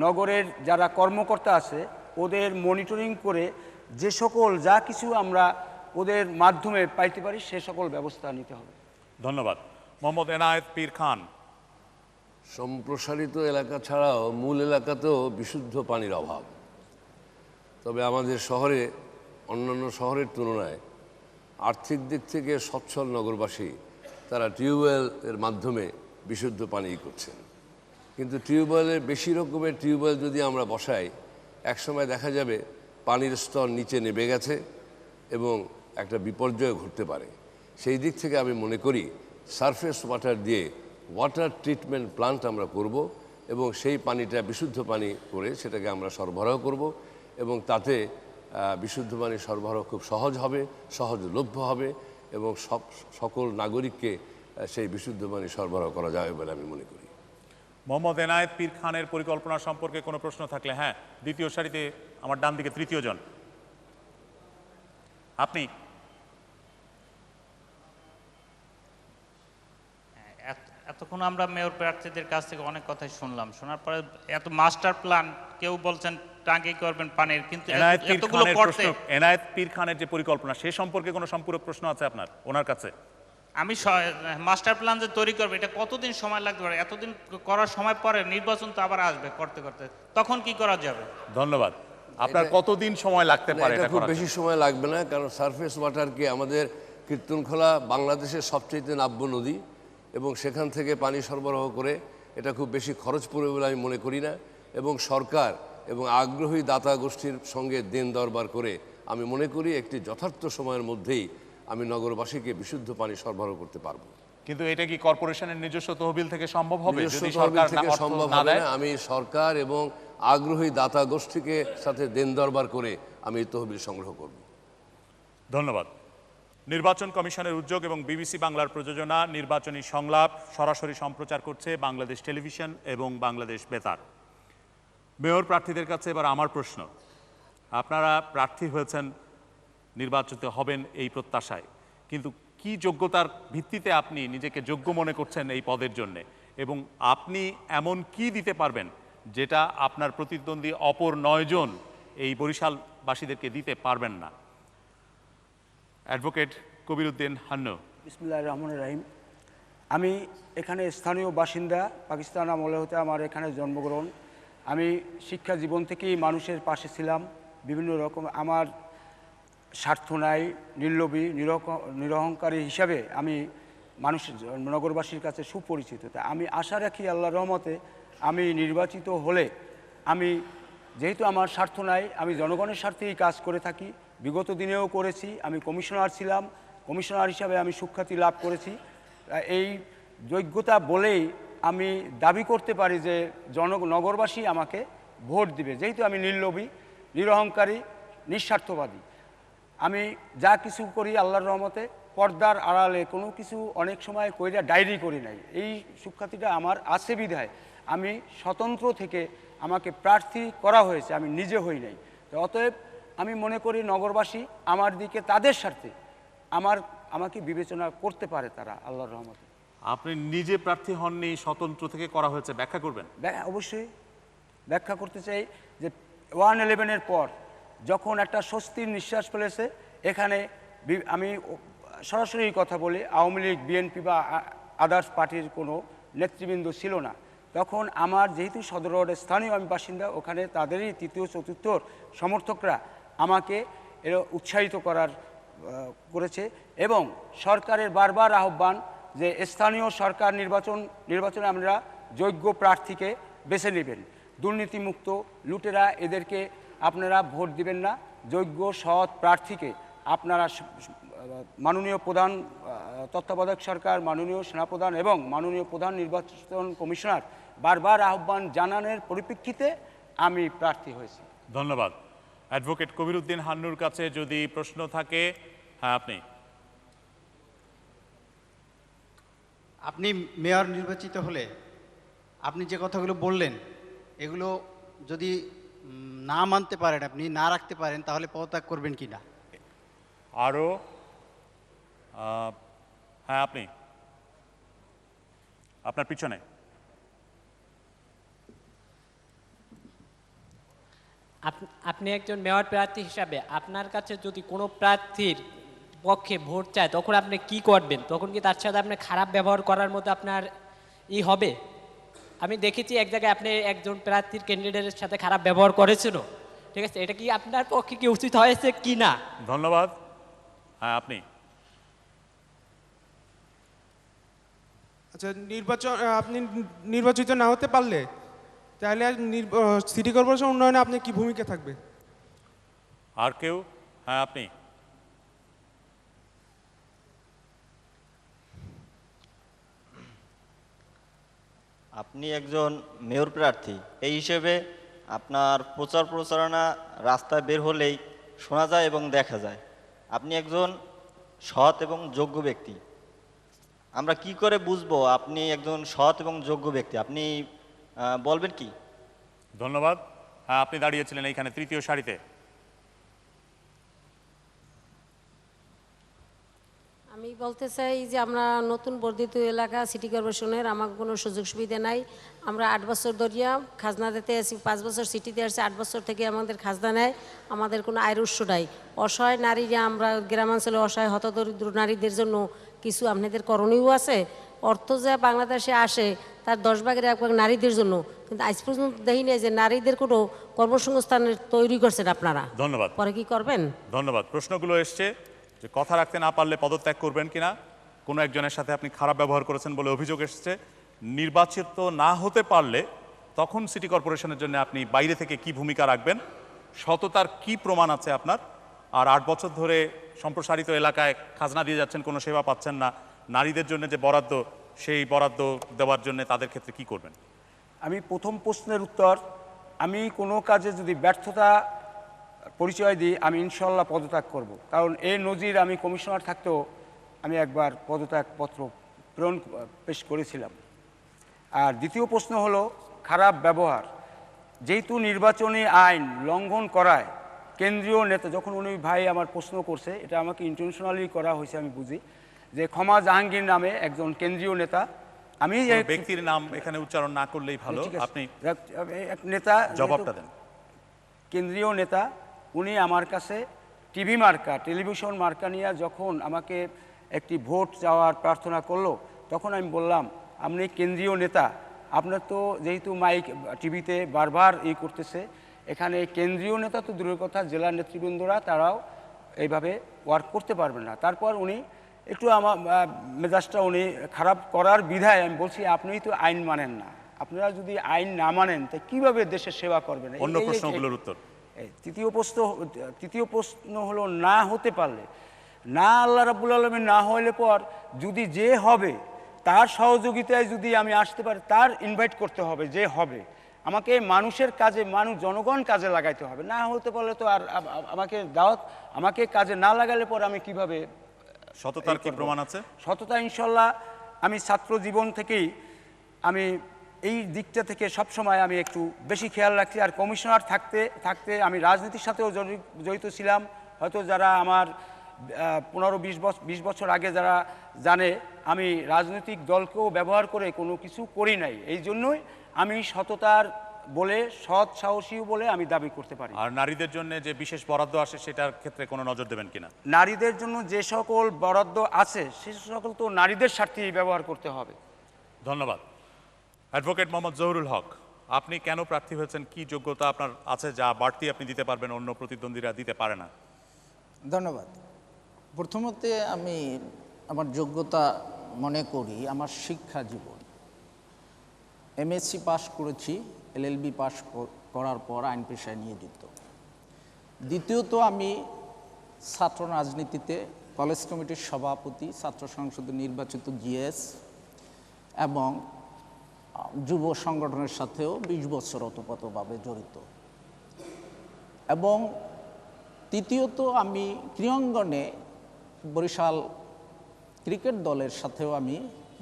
নগরের যারা কর্মকর্তা আছে ওদের মনিটরিং করে যে সকল যা কিছু আমরা ওদের মাধ্যমে পাইতে পারি সে সকল ব্যবস্থা নিতে হবে। ধন্যবাদ। মোহাম্মদ এনায়েত পীর খান। সম্প্রসারিত এলাকা ছাড়াও মূল এলাকাতেও বিশুদ্ধ পানির অভাব। তো তবে আমাদের শহরে অন্যান্য শহরের তুলনায় আর্থিক দিক থেকে সচ্ছল নগরবাসী তারা টিউবওয়েলের মাধ্যমে বিশুদ্ধ পানি করছেন। কিন্তু টিউবওয়েলের বেশি রকমের টিউবওয়েল যদি আমরা বসাই, একসময় দেখা যাবে পানির স্তর নিচে নেমে গেছে এবং একটা বিপর্যয় ঘটতে পারে। সেই দিক থেকে আমি মনে করি সারফেস ওয়াটার দিয়ে ওয়াটার ট্রিটমেন্ট প্লান্ট আমরা করব এবং সেই পানিটা বিশুদ্ধ পানি করে সেটাকে আমরা সরবরাহ করব এবং তাতে বিশুদ্ধ পানি সরবরাহ খুব সহজ হবে, সহজলভ্য হবে এবং সকল নাগরিককে সেই বিশুদ্ধ পানি সরবরাহ করা যাবে বলে আমি মনে করি। মোহাম্মদ এনায়েত পীর খানের পরিকল্পনা সম্পর্কে কোনো প্রশ্ন থাকলে, হ্যাঁ, দ্বিতীয় সারিতে আমার ডান দিকে তৃতীয় জন আপনি। এতক্ষণ আমরা মেয়র প্রার্থীদের কাছ থেকে অনেক কথাই শুনলাম, শোনার পরে এত মাস্টার প্ল্যান, কেউ বলছেন টাঙ্কি করবেন পানির, কিন্তু এতগুলো করতে এনায়েত পীর খানের যে পরিকল্পনা সে সম্পর্কে কোনো সম্পূরক প্রশ্ন আছে আপনার ওনার কাছে? আমি মাস্টার প্ল্যান যে তৈরি করবে এটা কতদিন সময় লাগতে পারে? এতদিন করার সময় পরে নির্বাচন তো আবার আসবে করতে করতে, তখন কি করা যাবে? ধন্যবাদ। আপনার কতদিন সময় লাগতে পারে? এটা খুব বেশি সময় লাগবে না, কারণ সারফেস ওয়াটারকে আমাদের কীর্তনখোলা বাংলাদেশের সবচেয়ে নাব্য নদী এবং সেখান থেকে পানি সরবরাহ করে এটা খুব বেশি খরচ পড়বে বলে আমি মনে করি না। এবং সরকার এবং আগ্রহী দাতা গোষ্ঠীর সঙ্গে দেন দরবার করে আমি মনে করি একটি যথার্থ সময়ের মধ্যেই আমি নগরবাসীকে বিশুদ্ধ পানি সরবরাহ করতে পারবো। কিন্তু এটা কি কর্পোরেশনের নিজস্ব তহবিল থেকে সম্ভব হবে? নিজস্ব তহবিল থেকে সম্ভব হবে না। আমি সরকার এবং আগ্রহী দাতা গোষ্ঠীকে সাথে দেন দরবার করে আমি এই তহবিল সংগ্রহ করব। ধন্যবাদ। নির্বাচন কমিশনের উদ্যোগ এবং বিবিসি বাংলার প্রযোজনা নির্বাচনী সংলাপ সরাসরি সম্প্রচার করছে বাংলাদেশ টেলিভিশন এবং বাংলাদেশ বেতার। মেয়র প্রার্থীদের কাছে এবার আমার প্রশ্ন, আপনারা প্রার্থী হয়েছেন, নির্বাচিত হবেন এই প্রত্যাশায়, কিন্তু কি যোগ্যতার ভিত্তিতে আপনি নিজেকে যোগ্য মনে করছেন এই পদের জন্যে, এবং আপনি এমন কি দিতে পারবেন যেটা আপনার প্রতিদ্বন্দ্বী অপর 9 জন এই বরিশালবাসীদেরকে দিতে পারবেন না? অ্যাডভোকেট কবিরউদ্দিন হান্নু। বিসমিল্লাহির রহমানির রহিম। আমি এখানে স্থানীয় বাসিন্দা, পাকিস্তান আমলে হতে আমার এখানে জন্মগ্রহণ। আমি শিক্ষা জীবন থেকেই মানুষের পাশে ছিলাম, বিভিন্ন রকম আমার স্বার্থ নাই, নির্লোভী নিরহংকারী হিসাবে আমি মানুষের নগরবাসীর কাছে সুপরিচিত। তা আমি আশা রাখি আল্লাহর রহমতে আমি নির্বাচিত হলে, আমি যেহেতু আমার স্বার্থ নাই, আমি জনগণের স্বার্থেই কাজ করে থাকি, বিগত দিনেও করেছি। আমি কমিশনার ছিলাম, কমিশনার হিসাবে আমি সুখ্যাতি লাভ করেছি। এই যোগ্যতা বলেই আমি দাবি করতে পারি যে নগরবাসী আমাকে ভোট দিবে, যেহেতু আমি নির্লোভী, নিরহংকারী, নিঃস্বার্থবাদী। আমি যা কিছু করি আল্লাহর রহমতে পর্দার আড়ালে কোনো কিছু অনেক সময় কইরা ডায়েরি করি নাই। এই সুখ্যাতিটা আমার আছে বিধায় আমি স্বতন্ত্র থেকে আমাকে প্রার্থী করা হয়েছে, আমি নিজে হই নাই। তো অতএব আমি মনে করি নগরবাসী আমার দিকে তাদের স্বার্থে আমাকে বিবেচনা করতে পারে তারা, আল্লাহর রহমতে। আপনি নিজে প্রার্থী হননি, স্বতন্ত্র থেকে করা হয়েছে, ব্যাখ্যা করবেন? অবশ্যই ব্যাখ্যা করতে চাই যে 1/11-এর পর যখন একটা স্বস্তির নিঃশ্বাস ফেলেছে এখানে, আমি সরাসরি কথা বলি, আওয়ামী লীগ, বিএনপি বা আদার্স পার্টির কোনো নেতৃবৃন্দ ছিল না। তখন আমার যেহেতু সদর রোডের স্থানীয় আমি বাসিন্দা, ওখানে তাদেরই তৃতীয় চতুর্থর সমর্থকরা আমাকে উৎসাহিত করেছে এবং সরকারের বারবার আহ্বান যে স্থানীয় সরকার নির্বাচনে আমরা যোগ্য প্রার্থীকে বেছে নেবেন, দুর্নীতিমুক্ত, লুটেরা এদেরকে আপনারা ভোট দিবেন না, যোগ্য সৎ প্রার্থীকে আপনারা মাননীয় প্রধান তত্ত্বাবধায়ক সরকার, মাননীয় সেনাপ্রধান এবং মাননীয় প্রধান নির্বাচন কমিশনার বারবার আহ্বান জানানোর পরিপ্রেক্ষিতে আমি প্রার্থী হয়েছি। ধন্যবাদ। অ্যাডভোকেট কবিরউদ্দিন হান্নুর কাছে যদি প্রশ্ন থাকে, হ্যাঁ আপনি। আপনি মেয়র নির্বাচিত হলে আপনি যে কথাগুলো বললেন এগুলো যদি না মানতে পারেন, আপনি না রাখতে পারেন, তাহলে পদত্যাগ করবেন কি না? আরও হ্যাঁ আপনি, আপনার পিছনে। আপনি একজন মেয়র প্রার্থী হিসাবে আপনার কাছে যদি কোনো প্রার্থীর পক্ষে ভোট চায় তখন আপনি কি করবেন? তখন কি তার সাথে আপনি খারাপ ব্যবহার করার মতো আপনার হবে? আমি দেখেছি এক জায়গায় আপনি একজন প্রার্থীর ক্যান্ডিডেটের সাথে খারাপ ব্যবহার করেছিল, ঠিক আছে, এটা কি আপনার পক্ষে কি উচিত হয়েছে কি না? ধন্যবাদ। হ্যাঁ, আপনি। আচ্ছা, আপনি নির্বাচিত না হতে পারলে তাহলে সিটি কর্পোরেশন উন্নয়নে আপনার কি ভূমিকা থাকবে? আর কেউ? হ্যাঁ, আপনি। আপনি একজন মেয়র প্রার্থী, এই হিসেবে আপনার প্রচার প্রচারণা রাস্তায় বের হলেই শোনা যায় এবং দেখা যায়। আপনি একজন সৎ এবং যোগ্য ব্যক্তি। আমরা কি করে বুঝবো আপনি একজন সৎ এবং যোগ্য ব্যক্তি? আপনি বলবেন কি? ধন্যবাদ। হ্যাঁ, আপনি দাঁড়িয়েছিলেন এইখানে তৃতীয় সারিতে। আমি বলতে চাই যে আমরা নতুন বর্ধিত এলাকা সিটি কর্পোরেশনের আমার কোনো সুযোগ সুবিধা নাই। আমরা 8 বছর ধরিয়া খাজনা দিতে আসি, 5 বছর সিটিতে আসছি, 8 বছর থেকে আমাদের খাজনা নেয়, আমাদের কোনো আয়ের উৎস নাই। অসহায় নারীরা, আমরা গ্রামাঞ্চলে অসহায় হতদরিদ্র নারীদের জন্য কিছু আপনাদের করণীয় আছে। অর্থ যা বাংলাদেশে আসে তার 10 ভাগের 1 ভাগ নারীদের জন্য, কিন্তু আজ পর্যন্ত দেখি না যে নারীদের কোনো কর্মসংস্থানের তৈরি করছেন আপনারা। ধন্যবাদ। পরে কি করবেন? ধন্যবাদ। প্রশ্নগুলো এসছে যে কথা রাখতে না পারলে পদত্যাগ করবেন কিনা, কোনো একজনের সাথে আপনি খারাপ ব্যবহার করেছেন বলে অভিযোগ এসেছে, নির্বাচিত না হতে পারলে তখন সিটি কর্পোরেশনের জন্য আপনি বাইরে থেকে কি ভূমিকা রাখবেন, সততার কি প্রমাণ আছে আপনার, আর 8 বছর ধরে সম্প্রসারিত এলাকায় খাজনা দিয়ে যাচ্ছেন, কোনো সেবা পাচ্ছেন না, নারীদের জন্য যে বরাদ্দ সেই বরাদ্দ দেওয়ার জন্য তাদের ক্ষেত্রে কি করবেন? আমি প্রথম প্রশ্নের উত্তর, আমি কোনো কাজে যদি ব্যর্থতা পরিচয় দিই আমি ইনশাল্লাহ পদত্যাগ করব। কারণ এই নজির আমি কমিশনার থাকতেও আমি একবার পদত্যাগপত্র পেশ করেছিলাম। আর দ্বিতীয় প্রশ্ন হলো খারাপ ব্যবহার। যেহেতু নির্বাচনী আইন লঙ্ঘন করায় কেন্দ্রীয় নেতা, যখন উনি ভাই আমার প্রশ্ন করছে, এটা আমাকে ইন্টেনশনালি করা হয়েছে, আমি বুঝি যে ক্ষমা জাহাঙ্গীর নামে একজন কেন্দ্রীয় নেতা, আমি ব্যক্তির নাম এখানে উচ্চারণ না করলেই ভালো, আপনি এক নেতা জবাবটা দেন। কেন্দ্রীয় নেতা, উনি আমার কাছে টিভি মার্কা, টেলিভিশন মার্কা নিয়ে যখন আমাকে একটি ভোট চাওয়ার প্রার্থনা করলো, তখন আমি বললাম আপনি কেন্দ্রীয় নেতা, আপনার তো যেহেতু মাইক টিভিতে বারবার করতেছে, এখানে কেন্দ্রীয় নেতা তো দূরের কথা, জেলার নেতৃবৃন্দরা তারাও এইভাবে ওয়ার্ক করতে পারবেন না। তারপর উনি একটু আমার মেজাজটা উনি খারাপ করার বিধায় আমি বলছি আপনিই তো আইন মানেন না, আপনারা যদি আইন না মানেন তা কীভাবে দেশের সেবা করবেন? অন্য প্রশ্নগুলোর উত্তর। তৃতীয় প্রশ্ন হলো না হতে পারলে, না আল্লাহ রাব্বুল আলামিন না হইলে পর যদি যে হবে তার সহযোগিতায় যদি আমি আসতে পারি, তার ইনভাইট করতে হবে, যে হবে আমাকে মানুষের কাজে, জনগণ কাজে লাগাইতে হবে। না হতে পারলে তো আর আমাকে দাওয়াত, আমাকে কাজে না লাগালে পর আমি কিভাবে? সততার কি প্রমাণ আছে? সততা ইনশাল্লাহ আমি ছাত্র জীবন থেকেই আমি এই দিকটা থেকে সবসময় আমি একটু বেশি খেয়াল রাখছি। আর কমিশনার থাকতে আমি রাজনীতির সাথেও জড়িত ছিলাম। হয়তো যারা আমার 15-20 বছর আগে যারা জানে, আমি রাজনৈতিক দলকেও ব্যবহার করে কোনো কিছু করি নাই। এই জন্যই আমি সততার বলে, সৎ সাহসী বলে আমি দাবি করতে পারি। আর নারীদের জন্য যে বিশেষ বরাদ্দ আসে সেটার ক্ষেত্রে কোনো নজর দেবেন কিনা? নারীদের জন্য যে সকল বরাদ্দ আছে সে সকল তো নারীদের স্বার্থেই ব্যবহার করতে হবে। ধন্যবাদ। অ্যাডভোকেট মোহাম্মদ জহুরুল হক, আপনি কেন প্রার্থী হয়েছেন, কি যোগ্যতা আপনার আছে যা বাড়তি আপনি দিতে পারবেন অন্য প্রতিদ্বন্দ্বীরা দিতে পারে না? ধন্যবাদ। প্রথমত আমি আমার যোগ্যতা মনে করি আমার শিক্ষা জীবন। এমএসসি পাস করেছি, এলএলবি পাস করার পর আইন পেশায় নিয়োজিত। দ্বিতীয়ত আমি ছাত্র রাজনীতিতে কলেজ কমিটির সভাপতি, ছাত্র সংসদে নির্বাচিত জিএস এবং যুব সংগঠনের সাথেও 20 বছর ওতপ্রোতভাবে জড়িত। এবং তৃতীয়ত আমি ক্রীড়াঙ্গনে বরিশাল ক্রিকেট দলের সাথেও আমি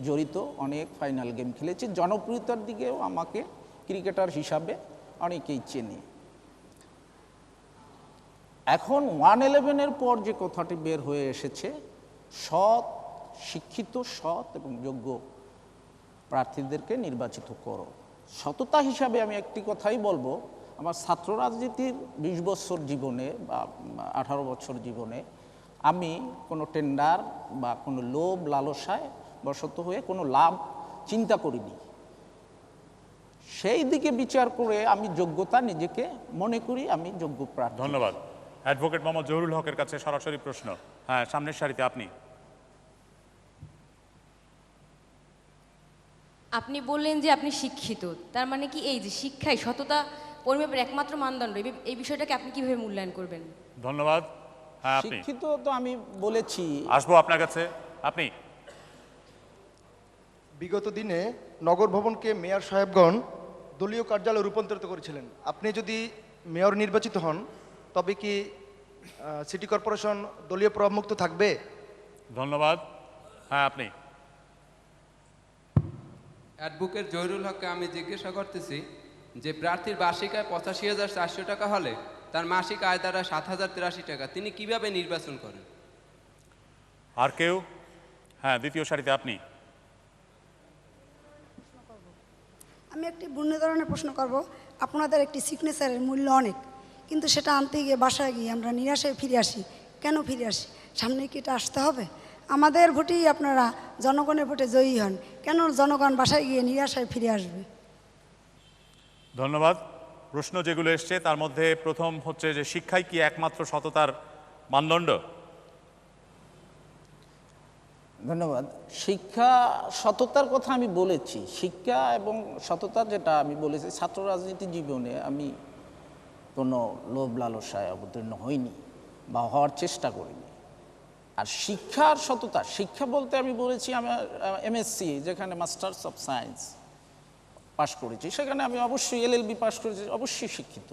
জড়িত, অনেক ফাইনাল গেম খেলেছি। জনপ্রিয়তার দিকেও আমাকে ক্রিকেটার হিসাবে অনেকেই চেনে। এখন 111-এর পর যে কথাটি বের হয়ে এসেছে, সৎ, শিক্ষিত, সৎ এবং যোগ্য প্রার্থীদেরকে নির্বাচিত করো। সততা হিসাবে আমি একটি কথাই বলবো, আমার ছাত্র রাজনীতির 20 বছর জীবনে বা 18 বছর জীবনে আমি কোনো টেন্ডার বা কোনো লোভ লালসায় বশত হয়ে কোনো লাভ চিন্তা করিনি। সেই দিকে বিচার করে আমি যোগ্যতা নিজেকে মনে করি আমি যোগ্য প্রার্থী। ধন্যবাদ। অ্যাডভোকেট মোহাম্মদ জহুরুল হকের কাছে সরাসরি প্রশ্ন। হ্যাঁ, সামনের সারিতে আপনি। আপনি বললেন যে আপনি শিক্ষিত, তার মানে কি এই যে শিক্ষাই সততা পরিমাপের একমাত্র মানদণ্ড, এই বিষয়টাকে আপনি কিভাবে মূল্যায়ন করবেন? ধন্যবাদ। হ্যাঁ, আপনি। শিক্ষিত তো আমি বলেছি। আসবো আপনার কাছে, আপনি। বিগত দিনে নগর ভবনকে মেয়র সাহেবগণ দলীয় কার্যালয়ে রূপান্তরিত করেছিলেন। আপনি যদি মেয়র নির্বাচিত হন তবে কি সিটি কর্পোরেশন দলীয় প্রভাবমুক্ত থাকবে? ধন্যবাদ। হ্যাঁ, আপনি। অ্যাডভোকেট জহিরুল হককে আমি জিজ্ঞাসা করতেছি যে প্রার্থীর বার্ষিক আয় ৮৫,৪০০ টাকা হলে তার মাসিক আয় দ্বারা ৭,০৮৩ টাকা, তিনি কিভাবে নির্বাচন করেন? আর কেউ? হ্যাঁ, দ্বিতীয় সারিতে আপনি। আমি একটি ভিন্ন ধরনের প্রশ্ন করব। আপনাদের একটি সিগনেচারের মূল্য অনেক, কিন্তু সেটা আনতে গিয়ে বাসায় গিয়ে আমরা নিরাশায় ফিরে আসি। কেন ফিরে আসি? সামনে কি এটা আসতে হবে? আমাদের ভোটেই আপনারা জনগণের ভোটে জয়ী হন, কেন জনগণ বাসায় গিয়ে নিরাশায় ফিরে আসবে? ধন্যবাদ। প্রশ্ন যেগুলো এসছে তার মধ্যে প্রথম হচ্ছে যে শিক্ষাই কি একমাত্র সততার মানদণ্ড? ধন্যবাদ। শিক্ষা সততার কথা আমি বলেছি, শিক্ষা এবং সততা যেটা আমি বলেছি, ছাত্র রাজনীতি জীবনে আমি কোনো লোভ লালসায় অবতীর্ণ হইনি বা হওয়ার চেষ্টা করিনি। আর শিক্ষা আর সততা, শিক্ষা বলতে আমি বলেছি আমার এমএসসি, যেখানে মাস্টার্স অফ সায়েন্স পাশ করেছি, সেখানে আমি অবশ্যই এলএলবি পাশ করেছি, অবশ্যই শিক্ষিত।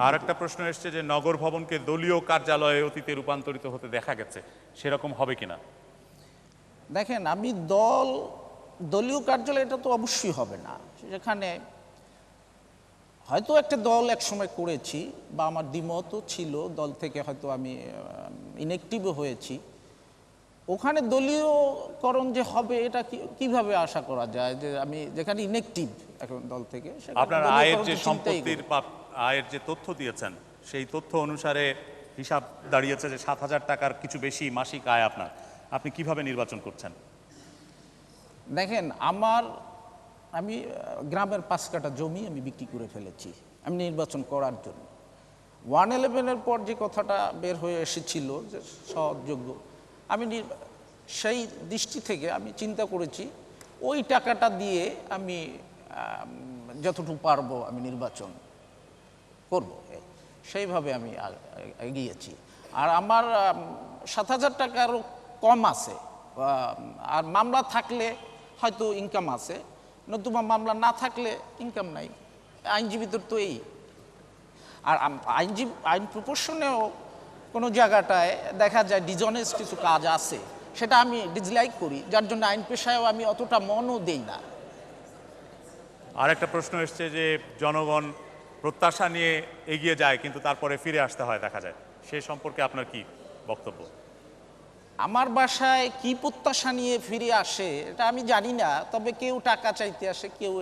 আর একটা প্রশ্ন এসছে যে নগর ভবনকে দলীয় কার্যালয়ে অতীতে রূপান্তরিত হতে দেখা গেছে, সেরকম হবে কিনা? দেখেন, আমি দলীয় কার্যালয় এটা তো অবশ্যই হবে না। সেখানে হয়তো একটা দল এক সময় করেছি বা আমার দ্বিমতও ছিল, দল থেকে হয়তো আমি ইনএক্টিভও হয়েছি। ওখানে দলীয়করণ যে হবে এটা কিভাবে আশা করা যায়, যে আমি যেখানে ইনএক্টিভ এখন দল থেকে। আপনার আয়ের যে সম্পত্তির আয়ের যে তথ্য দিয়েছেন সেই তথ্য অনুসারে হিসাব দাঁড়িয়েছে যে ৭,০০০ টাকার কিছু বেশি মাসিক আয় আপনার, আপনি কিভাবে নির্বাচন করছেন? দেখেন, আমি গ্রামের ৫ কাঠা জমি আমি বিক্রি করে ফেলেছি আমি নির্বাচন করার জন্য। 111-এর পর যে কথাটা বের হয়ে এসেছিল যে সহযোগ্য, আমি সেই দৃষ্টি থেকে আমি চিন্তা করেছি ওই টাকাটা দিয়ে আমি যতটুকু পারবো আমি নির্বাচন করব, সেইভাবে আমি এগিয়েছি। আর আমার ৭,০০০ টাকারও কম আছে, আর মামলা থাকলে হয়তো ইনকাম আছে, নতুবা মামলা না থাকলে ইনকাম নাই। আইনজীবীদের তো এই। আর আইন প্রপোর্শনেও কোনো জায়গাটায় দেখা যায় ডিজনেস্ট কিছু কাজ আছে, সেটা আমি ডিসলাইক করি, যার জন্য আইন পেশায়ও আমি অতটা মনও দেই না। আর একটা প্রশ্ন এসছে যে জনগণ প্রত্যাশা নিয়ে এগিয়ে যায় কিন্তু তারপরে ফিরে আসতে হয় দেখা যায়, সে সম্পর্কে আপনার কি বক্তব্য? আমার বাসায় কি প্রত্যাশা নিয়ে ফিরে আসে এটা আমি জানি না, তবে কেউ টাকা চাইতে আসে, কেউ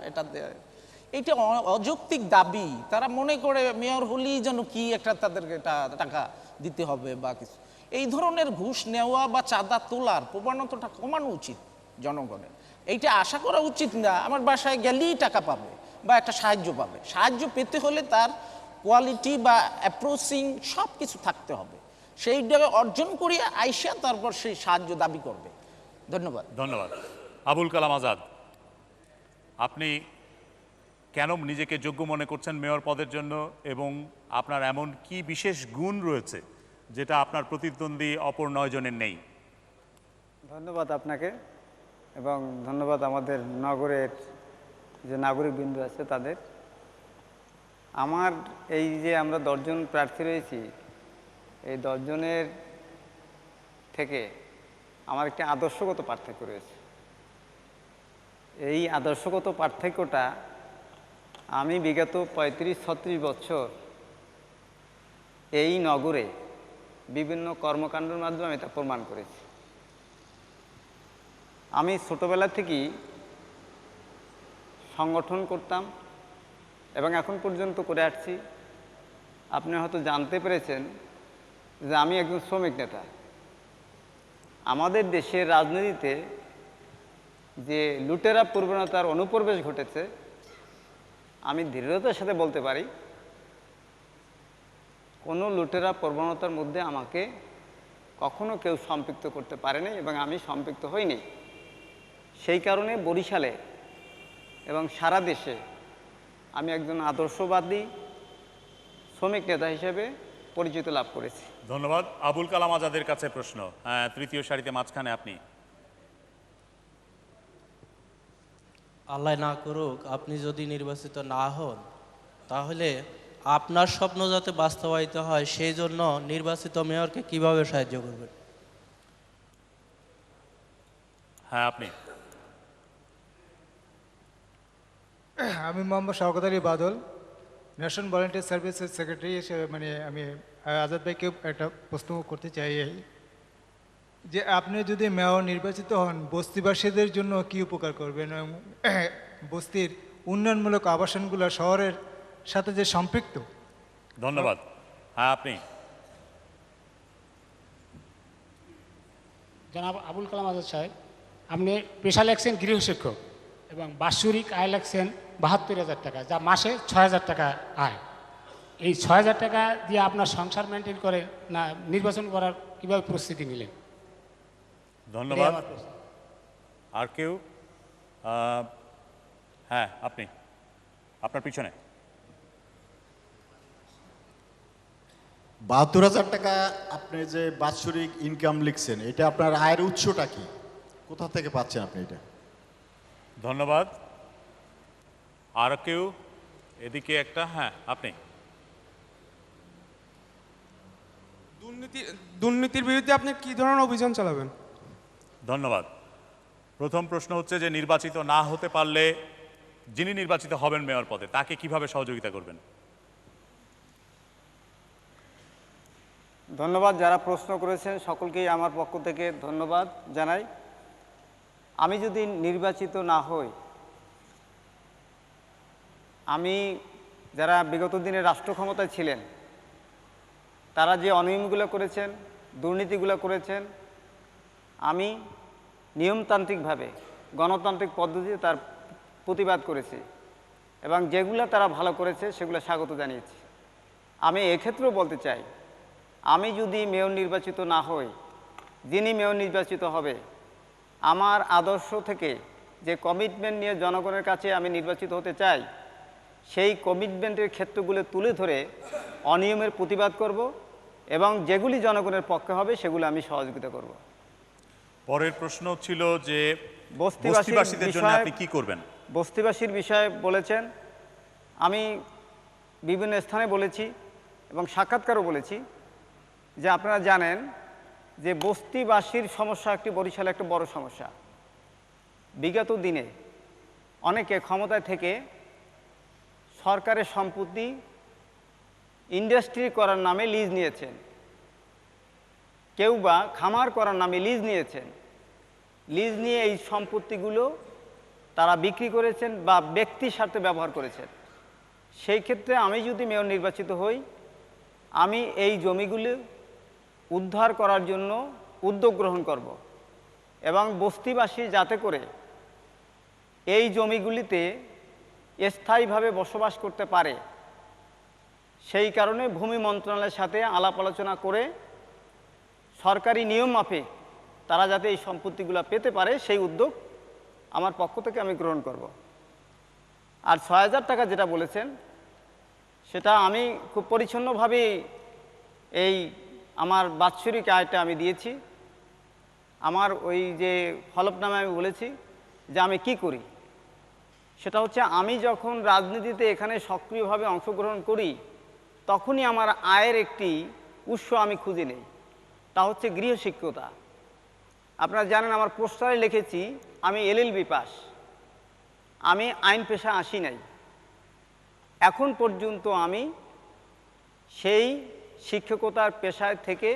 এটা দেয়। এটা অযৌক্তিক দাবি। তারা মনে করে মেয়র হলেই যেন কি একটা তাদেরকে টাকা দিতে হবে বা কিছু। এই ধরনের ঘুষ নেওয়া বা চাঁদা তোলার প্রবণতাটা কমানো উচিত জনগণের। এইটা আশা করা উচিত না আমার বাসায় গেলেই টাকা পাবে বা একটা সাহায্য পাবে। সাহায্য পেতে হলে তার কোয়ালিটি বা অ্যাপ্রোচিং সব কিছু থাকতে হবে, সেইটাকে অর্জন করিয়ে আইসা তারপর সেই সাহায্য দাবি করবে। ধন্যবাদ। ধন্যবাদ। আবুল কালাম আজাদ, আপনি কেন নিজেকে যোগ্য মনে করছেন মেয়র পদের জন্য, এবং আপনার এমন কি বিশেষ গুণ রয়েছে যেটা আপনার প্রতিদ্বন্দ্বী অপর 9 জনের নেই? ধন্যবাদ আপনাকে, এবং ধন্যবাদ আমাদের নগরের যে নাগরিকবৃন্দ আছে তাদের। আমার এই যে আমরা 10 জন প্রার্থী রয়েছি, এই 10 জনের থেকে আমার একটি আদর্শগত পার্থক্য রয়েছে। এই আদর্শগত পার্থক্যটা আমি বিগত 35-36 বছর এই নগরে বিভিন্ন কর্মকাণ্ডের মাধ্যমে আমি তা প্রমাণ করেছি। আমি ছোটোবেলা থেকেই সংগঠন করতাম এবং এখন পর্যন্ত করে আসছি। আপনি হয়তো জানতে পেরেছেন যে আমি একজন শ্রমিক নেতা। আমাদের দেশের রাজনীতিতে যে লুটেরা প্রবণতার অনুপ্রবেশ ঘটেছে, আমি দৃঢ়তার সাথে বলতে পারি কোনো লুটেরা প্রবণতার মধ্যে আমাকে কখনো কেউ সম্পৃক্ত করতে পারেনি এবং আমি সম্পৃক্ত হইনি। সেই কারণে বরিশালে এবং সারা দেশে আমি একজন আদর্শবাদী শ্রমিক নেতা হিসেবে পরিচিত লাভ করেছি। ধন্যবাদ। আবুল কালাম আজাদের কাছে প্রশ্ন, তৃতীয় সারিতে মাঝখানে আপনি। আল্লাহ না করুক আপনি যদি নির্বাচিত না হন, তাহলে আপনার স্বপ্ন যাতে বাস্তবায়িত হয় সেই জন্য নির্বাচিত মেয়রকে কিভাবে সাহায্য করবেন? হ্যাঁ, আপনি। আমি মোহাম্মদ শওকত আলী বাদল, ন্যাশনাল ভলান্টিয়ার সার্ভিসের সেক্রেটারি হিসেবে আমি আজাদ ভাইকে একটা প্রশ্ন করতে চাই, যে আপনি যদি মেয়র নির্বাচিত হন বস্তিবাসীদের জন্য কি উপকার করবেন এবং বস্তির উন্নয়নমূলক আবাসনগুলো শহরের সাথে যে সম্পৃক্ত? ধন্যবাদ। হ্যাঁ, আপনি। জনাব আবুল কালাম আজাদ সাহেব, আপনি পেশা লেখছেন গৃহশিক্ষক এবং বাৎসরিক আয় লেখছেন ৭২,০০০ টাকা, যা মাসে ৬,০০০ টাকা আয়। এই ৬,০০০ টাকা দিয়ে আপনার সংসার মেনটেন করে না নির্বাচন করার কীভাবে প্রস্তুতি নিলেন? ধন্যবাদ। আর কেউ? হ্যাঁ, আপনি, আপনার পিছনে। ৭২,০০০ টাকা আপনি যে বাৎসরিক ইনকাম লিখছেন, এটা আপনার আয়ের উৎসটা কি? কোথা থেকে পাচ্ছেন আপনি এটা? ধন্যবাদ। আর কেউ? এদিকে একটা। হ্যাঁ, আপনি। দুর্নীতির বিরুদ্ধে আপনি কি ধরনের অভিযান চালাবেন? ধন্যবাদ। প্রথম প্রশ্ন হচ্ছে যে নির্বাচিত না হতে পারলে যিনি নির্বাচিত হবেন মেয়র পদে তাকে কিভাবে সহযোগিতা করবেন? ধন্যবাদ। যারা প্রশ্ন করেছেন সকলকেই আমার পক্ষ থেকে ধন্যবাদ জানাই। আমি যদি নির্বাচিত না হই, আমি যারা বিগত দিনে রাষ্ট্র ক্ষমতায় ছিলেন তারা যে অনিয়মগুলো করেছেন, দুর্নীতিগুলো করেছেন, আমি নিয়মতান্ত্রিকভাবে গণতান্ত্রিক পদ্ধতিতে তার প্রতিবাদ করেছি এবং যেগুলো তারা ভালো করেছে সেগুলো স্বাগত জানিয়েছি। আমি এক্ষেত্রেও বলতে চাই, আমি যদি মেয়র নির্বাচিত না হই, যিনি মেয়র নির্বাচিত হবে, আমার আদর্শ থেকে যে কমিটমেন্ট নিয়ে জনগণের কাছে আমি নির্বাচিত হতে চাই, সেই কমিটমেন্টের ক্ষেত্রগুলো তুলে ধরে অনিয়মের প্রতিবাদ করব এবং যেগুলি জনগণের পক্ষে হবে সেগুলো আমি সহযোগিতা করব। পরের প্রশ্ন ছিল যে বস্তিবাসীদের জন্য আপনি কি করবেন? বস্তিবাসীর বিষয়ে বলেছেন, আমি বিভিন্ন স্থানে বলেছি এবং সাক্ষাৎকারও বলেছি যে আপনারা জানেন যে বস্তিবাসীর সমস্যা একটি বরিশালে একটা বড় সমস্যা। বিগত দিনে অনেকে ক্ষমতায় থেকে সরকারের সম্পত্তি ইন্ডাস্ট্রি করার নামে লিজ নিয়েছেন, কেউ বা খামার করার নামে লিজ নিয়েছেন। লিজ নিয়ে এই সম্পত্তিগুলো তারা বিক্রি করেছেন বা ব্যক্তি স্বার্থে ব্যবহার করেছেন। সেই ক্ষেত্রে আমি যদি মেয়র নির্বাচিত হই, আমি এই জমিগুলো উদ্ধার করার জন্য উদ্যোগ গ্রহণ করব এবং বস্তিবাসী যাতে করে এই জমিগুলিতে স্থায়ীভাবে বসবাস করতে পারে, সেই কারণে ভূমি মন্ত্রণালয়ের সাথে আলাপ আলোচনা করে সরকারি নিয়ম মাফিক তারা যাতে এই সম্পত্তিগুলো পেতে পারে সেই উদ্যোগ আমার পক্ষ থেকে আমি গ্রহণ করব। আর ৬,০০০ টাকা যেটা বলেছেন, সেটা আমি খুব পরিচ্ছন্নভাবে এই আমার বাৎসরিক আয়টা আমি দিয়েছি। আমার ওই যে হলফনামে আমি বলেছি যে আমি কি করি, সেটা হচ্ছে আমি যখন রাজনীতিতে এখানে সক্রিয়ভাবে অংশগ্রহণ করি তখনই আমার আয়ের একটি উৎস আমি খুঁজে নেই, তা হচ্ছে গৃহশিক্ষকতা। আপনারা জানেন আমার পোস্টারে লিখেছি আমি LLB পাস, আমি আইন পেশা আসি নাই। এখন পর্যন্ত আমি সেই শিক্ষকতার পেশায় থেকে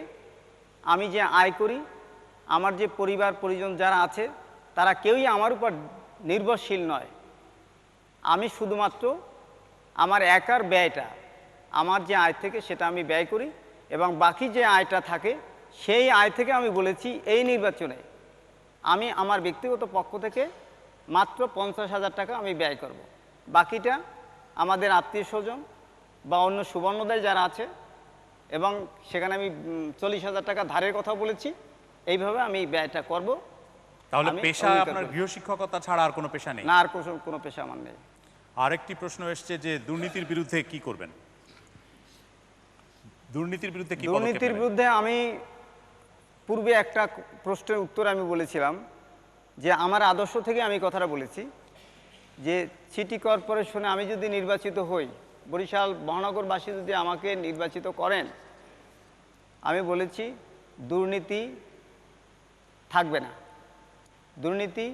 আমি যে আয় করি, আমার যে পরিবার পরিজন যারা আছে তারা কেউই আমার উপর নির্ভরশীল নয়। আমি শুধুমাত্র আমার একার ব্যয়টা, আমার যে আয় থেকে সেটা আমি ব্যয় করি এবং বাকি যে আয়টা থাকে সেই আয় থেকে আমি বলেছি এই নির্বাচনে আমি আমার ব্যক্তিগত পক্ষ থেকে মাত্র 50,000 টাকা আমি ব্যয় করব। বাকিটা আমাদের আত্মীয় স্বজন বা অন্য সুবর্ণোদয় যারা আছে, এবং সেখানে আমি 40,000 টাকা ধারের কথা বলেছি, এইভাবে আমি ব্যয়টা করব। তাহলে আমি পেশা অঙ্গীকার আপনার করি। গৃহশিক্ষকতা ছাড়া আর কোনো পেশা নেই? না, আর কোনো পেশা আমার নেই। আরেকটি প্রশ্ন এসছে যে দুর্নীতির বিরুদ্ধে কি করবেন? দুর্নীতির বিরুদ্ধে কি পদক্ষেপ দুর্নীতির নেবেন? বিরুদ্ধে আমি পূর্বে একটা প্রশ্নের উত্তর আমি বলেছিলাম যে আমার আদর্শ থেকে আমি কথাটা বলেছি যে সিটি কর্পোরেশনে আমি যদি নির্বাচিত হই, বরিশাল মহানগরবাসী যদি আমাকে নির্বাচিত করেন, আমি বলেছি দুর্নীতি থাকবে না। দুর্নীতি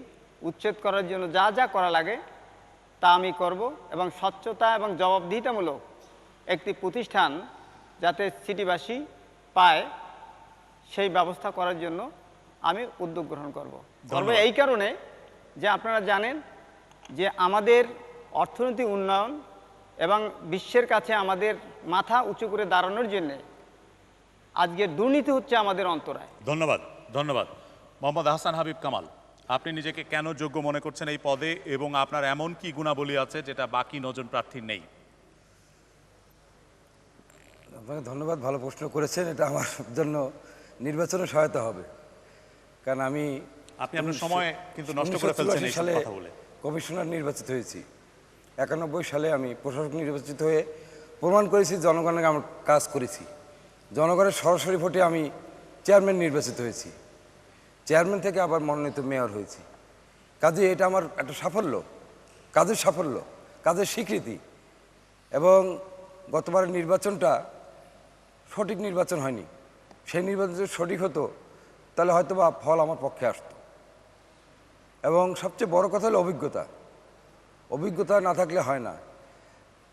উচ্ছেদ করার জন্য যা যা করা লাগে তা আমি করব, এবং স্বচ্ছতা এবং জবাবদিহিতামূলক একটি প্রতিষ্ঠান যাতে সিটিবাসী পায় সেই ব্যবস্থা করার জন্য আমি উদ্যোগ গ্রহণ করব। এই কারণে যে আপনারা জানেন যে আমাদের অর্থনৈতিক উন্নয়ন এবং বিশ্বের কাছে আমাদের মাথা উঁচু করে দাঁড়ানোর জন্যে আজকের দুর্নীতি হচ্ছে আমাদের অন্তরায়। ধন্যবাদ, ধন্যবাদ। মোহাম্মদ হাসান হাবিব কামাল, আপনি নিজেকে কেন যোগ্য মনে করছেন এই পদে, এবং আপনার এমন কি গুণাবলী আছে যেটা বাকি 9 জন প্রার্থীর নেই? আপনাকে ধন্যবাদ, ভালো প্রশ্ন করেছেন। এটা আমার জন্য নির্বাচনে সহায়তা হবে, কারণ আপনি আপনার সময় কিন্তু নষ্ট করে ফেলছেন এই সালে কথা বলে। কমিশনার নির্বাচিত হয়েছি। 91 সালে আমি প্রশাসক নির্বাচিত হয়ে প্রমাণ করেছি জনগণের আমার কাজ করেছি। জনগণের সরাসরি ভোটে আমি চেয়ারম্যান নির্বাচিত হয়েছি, চেয়ারম্যান থেকে আবার মনোনীত মেয়র হয়েছি। কাজে এটা আমার একটা সাফল্য, কাজের সাফল্য, কাজের স্বীকৃতি। এবং গতবারের নির্বাচনটা সঠিক নির্বাচন হয়নি, সেই নির্বাচন যদি সঠিক হতো তাহলে হয়তো বা ফল আমার পক্ষে আসতো। এবং সবচেয়ে বড় কথা হলো অভিজ্ঞতা। অভিজ্ঞতা না থাকলে হয় না।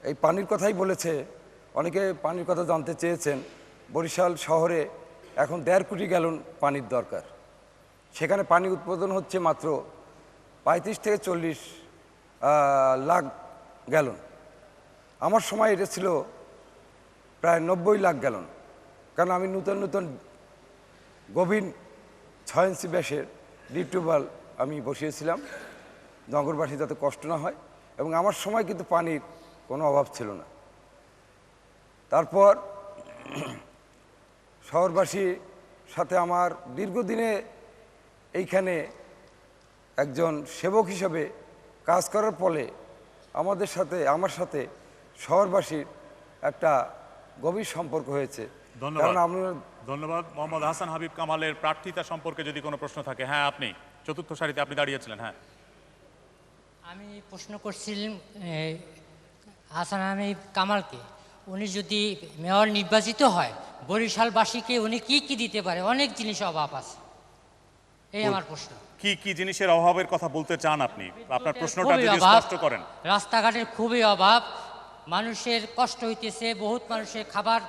এই পানির কথাই বলেছে, অনেকে পানির কথা জানতে চেয়েছেন। বরিশাল শহরে এখন 1.5 কোটি গ্যালন পানির দরকার, সেখানে পানি উৎপাদন হচ্ছে মাত্র 35 থেকে 40 লাখ গ্যালন। আমার সময় এটা ছিল প্রায় 90 লাখ গ্যালন, কারণ আমি নতুন নতুন গভীর 6 ইঞ্চি ব্যাসের ডিপ টিউবওয়েল আমি বসিয়েছিলাম, নগরবাসী যাতে কষ্ট না হয়। এবং আমার সময় কিন্তু পানির কোনো অভাব ছিল না। তারপর শহরবাসীর সাথে আমার দীর্ঘদিনে এইখানে একজন সেবক হিসেবে কাজ করার ফলে আমার সাথে শহরবাসীর একটা গভীর সম্পর্ক হয়েছে। ধন্যবাদ। মোহাম্মদ হাসান হাবিব কামালের প্রার্থিতা সম্পর্কে যদি কোনো প্রশ্ন থাকে। হ্যাঁ, আপনি চতুর্থ সারিতে আপনি দাঁড়িয়েছিলেন। হ্যাঁ, আমি প্রশ্ন করছিলাম হাসান হাবিব কামালকে, উনি যদি মেয়র নির্বাচিত হয় বরিশালবাসীকে উনি কি কি দিতে পারে? অনেক জিনিসের অভাব আছে, এই আমার প্রশ্ন। কি কি জিনিসের অভাবের কথা বলতে চান আপনি? আপনার প্রশ্নটা যদি স্পষ্ট করেন। রাস্তাঘাটের খুবই অভাব, মানুষের কষ্ট হইতেছে, বহুত মানুষের খাবার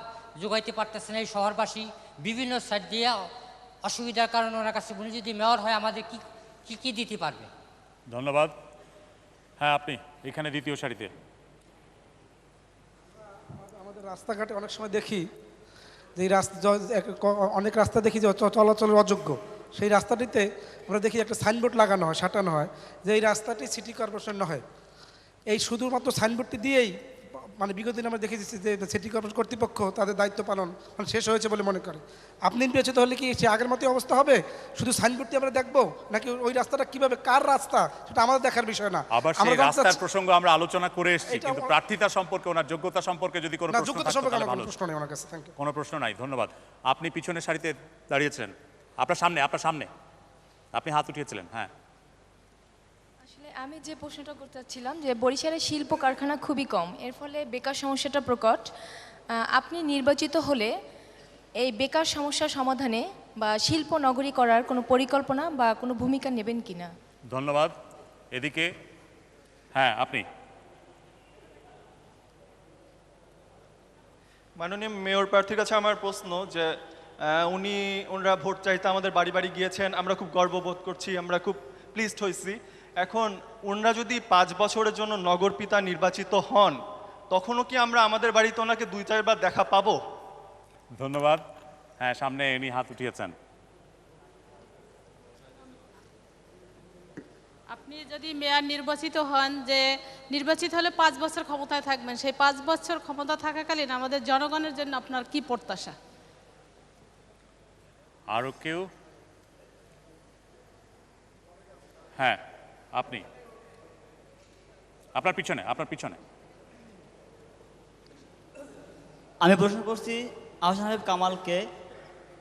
যোগাইতে পারতেছে না এই শহরবাসী, বিভিন্ন সাইড দিয়ে অসুবিধার কারণে ওনার কাছে উনি যদি মেয়র হয় আমাদের কি কি দিতে পারবে? ধন্যবাদ। হ্যাঁ, আপনি এখানে দ্বিতীয় সারিতে। আমাদের রাস্তাঘাটে অনেক সময় দেখি যে অনেক রাস্তা দেখি যে চলাচলের অযোগ্য, সেই রাস্তাটিতে আমরা দেখি একটা সাইনবোর্ড লাগানো হয়, সাঁটানো হয় যে এই রাস্তাটি সিটি কর্পোরেশন নয়। এই শুধুমাত্র সাইনবোর্ডটি দিয়েই মানে বিগত দিন আমরা দেখেছি যে সিটি কর্পোরেশন কর্তৃপক্ষ তাদের দায়িত্ব পালন শেষ হয়েছে বলে মনে করে। আপনি নির্বাচিত হলে কি সে আগের মতোই অবস্থা হবে? শুধু সাইনবোর্ডটি আমরা দেখবো, নাকি ওই রাস্তাটা কিভাবে কার রাস্তা সেটা আমাদের দেখার বিষয় না। আবার সেই রাস্তার প্রসঙ্গ আমরা আলোচনা করে এসেছি, কিন্তু প্রার্থিতা সম্পর্কে, ওনার যোগ্যতা সম্পর্কে যদি কোনো প্রশ্ন থাকে তাহলে ভালো। কোনো প্রশ্ন নাই। ধন্যবাদ। আপনি পিছনের সারিতে দাঁড়িয়েছিলেন, আপনার সামনে আপনি হাত উঠিয়েছিলেন। হ্যাঁ, আসলে আমি যে প্রশ্নটা করতে চাচ্ছিলাম যে বরিশালের শিল্প কারখানা খুবই কম, এর ফলে বেকার সমস্যাটা প্রকট। আপনি নির্বাচিত হলে এই বেকার সমস্যার সমাধানে বা শিল্প নগরী করার কোনো পরিকল্পনা বা কোনো ভূমিকা নেবেন কিনা? ধন্যবাদ। এদিকে হ্যাঁ, আপনি। মাননীয় মেয়র প্রার্থীর কাছে আমার প্রশ্ন যে ওনারা ভোট চাইতে আমাদের বাড়ি বাড়ি গিয়েছেন, আমরা খুব গর্ববোধ করছি, আমরা খুব প্লিজড হয়েছি। এখন ওনারা যদি 5 বছরের জন্য নগরপিতা নির্বাচিত হন, তখনও কি আমরা আমাদের বাড়িতে ওনাকে 2-4 বার দেখা পাবো? ধন্যবাদ। হ্যাঁ, সামনে উনি হাত উঠিয়েছেন। আপনি যদি মেয়র নির্বাচিত হন, যে নির্বাচিত হলে 5 বছর ক্ষমতায় থাকবেন, সেই 5 বছর ক্ষমতা থাকাকালীন আমাদের জনগণের জন্য আপনার কি প্রত্যাশা? আরো কেউ? হ্যাঁ, আপনি, আপনার পিছনে। আমি প্রশ্ন করছি আহসান হাবিব কামালকে,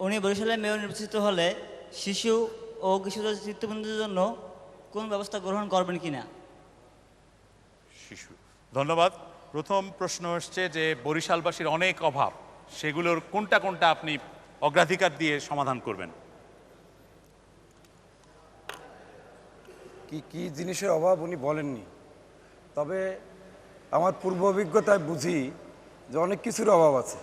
উনি বরিশালে মেয়র নির্বাচিত হলে শিশু ও কিশোরদের চিত্তবিন্দুদের জন্য কোন ব্যবস্থা গ্রহণ করবেন কিনা? শিশু, ধন্যবাদ। প্রথম প্রশ্ন এসছে যে বরিশালবাসীর অনেক অভাব, সেগুলোর কোনটা কোনটা আপনি অগ্রাধিকার দিয়ে সমাধান করবেন? কি কি জিনিসের অভাব উনি বলেননি, তবে আমার পূর্ব অভিজ্ঞতায় বুঝি যে অনেক কিছুর অভাব আছে।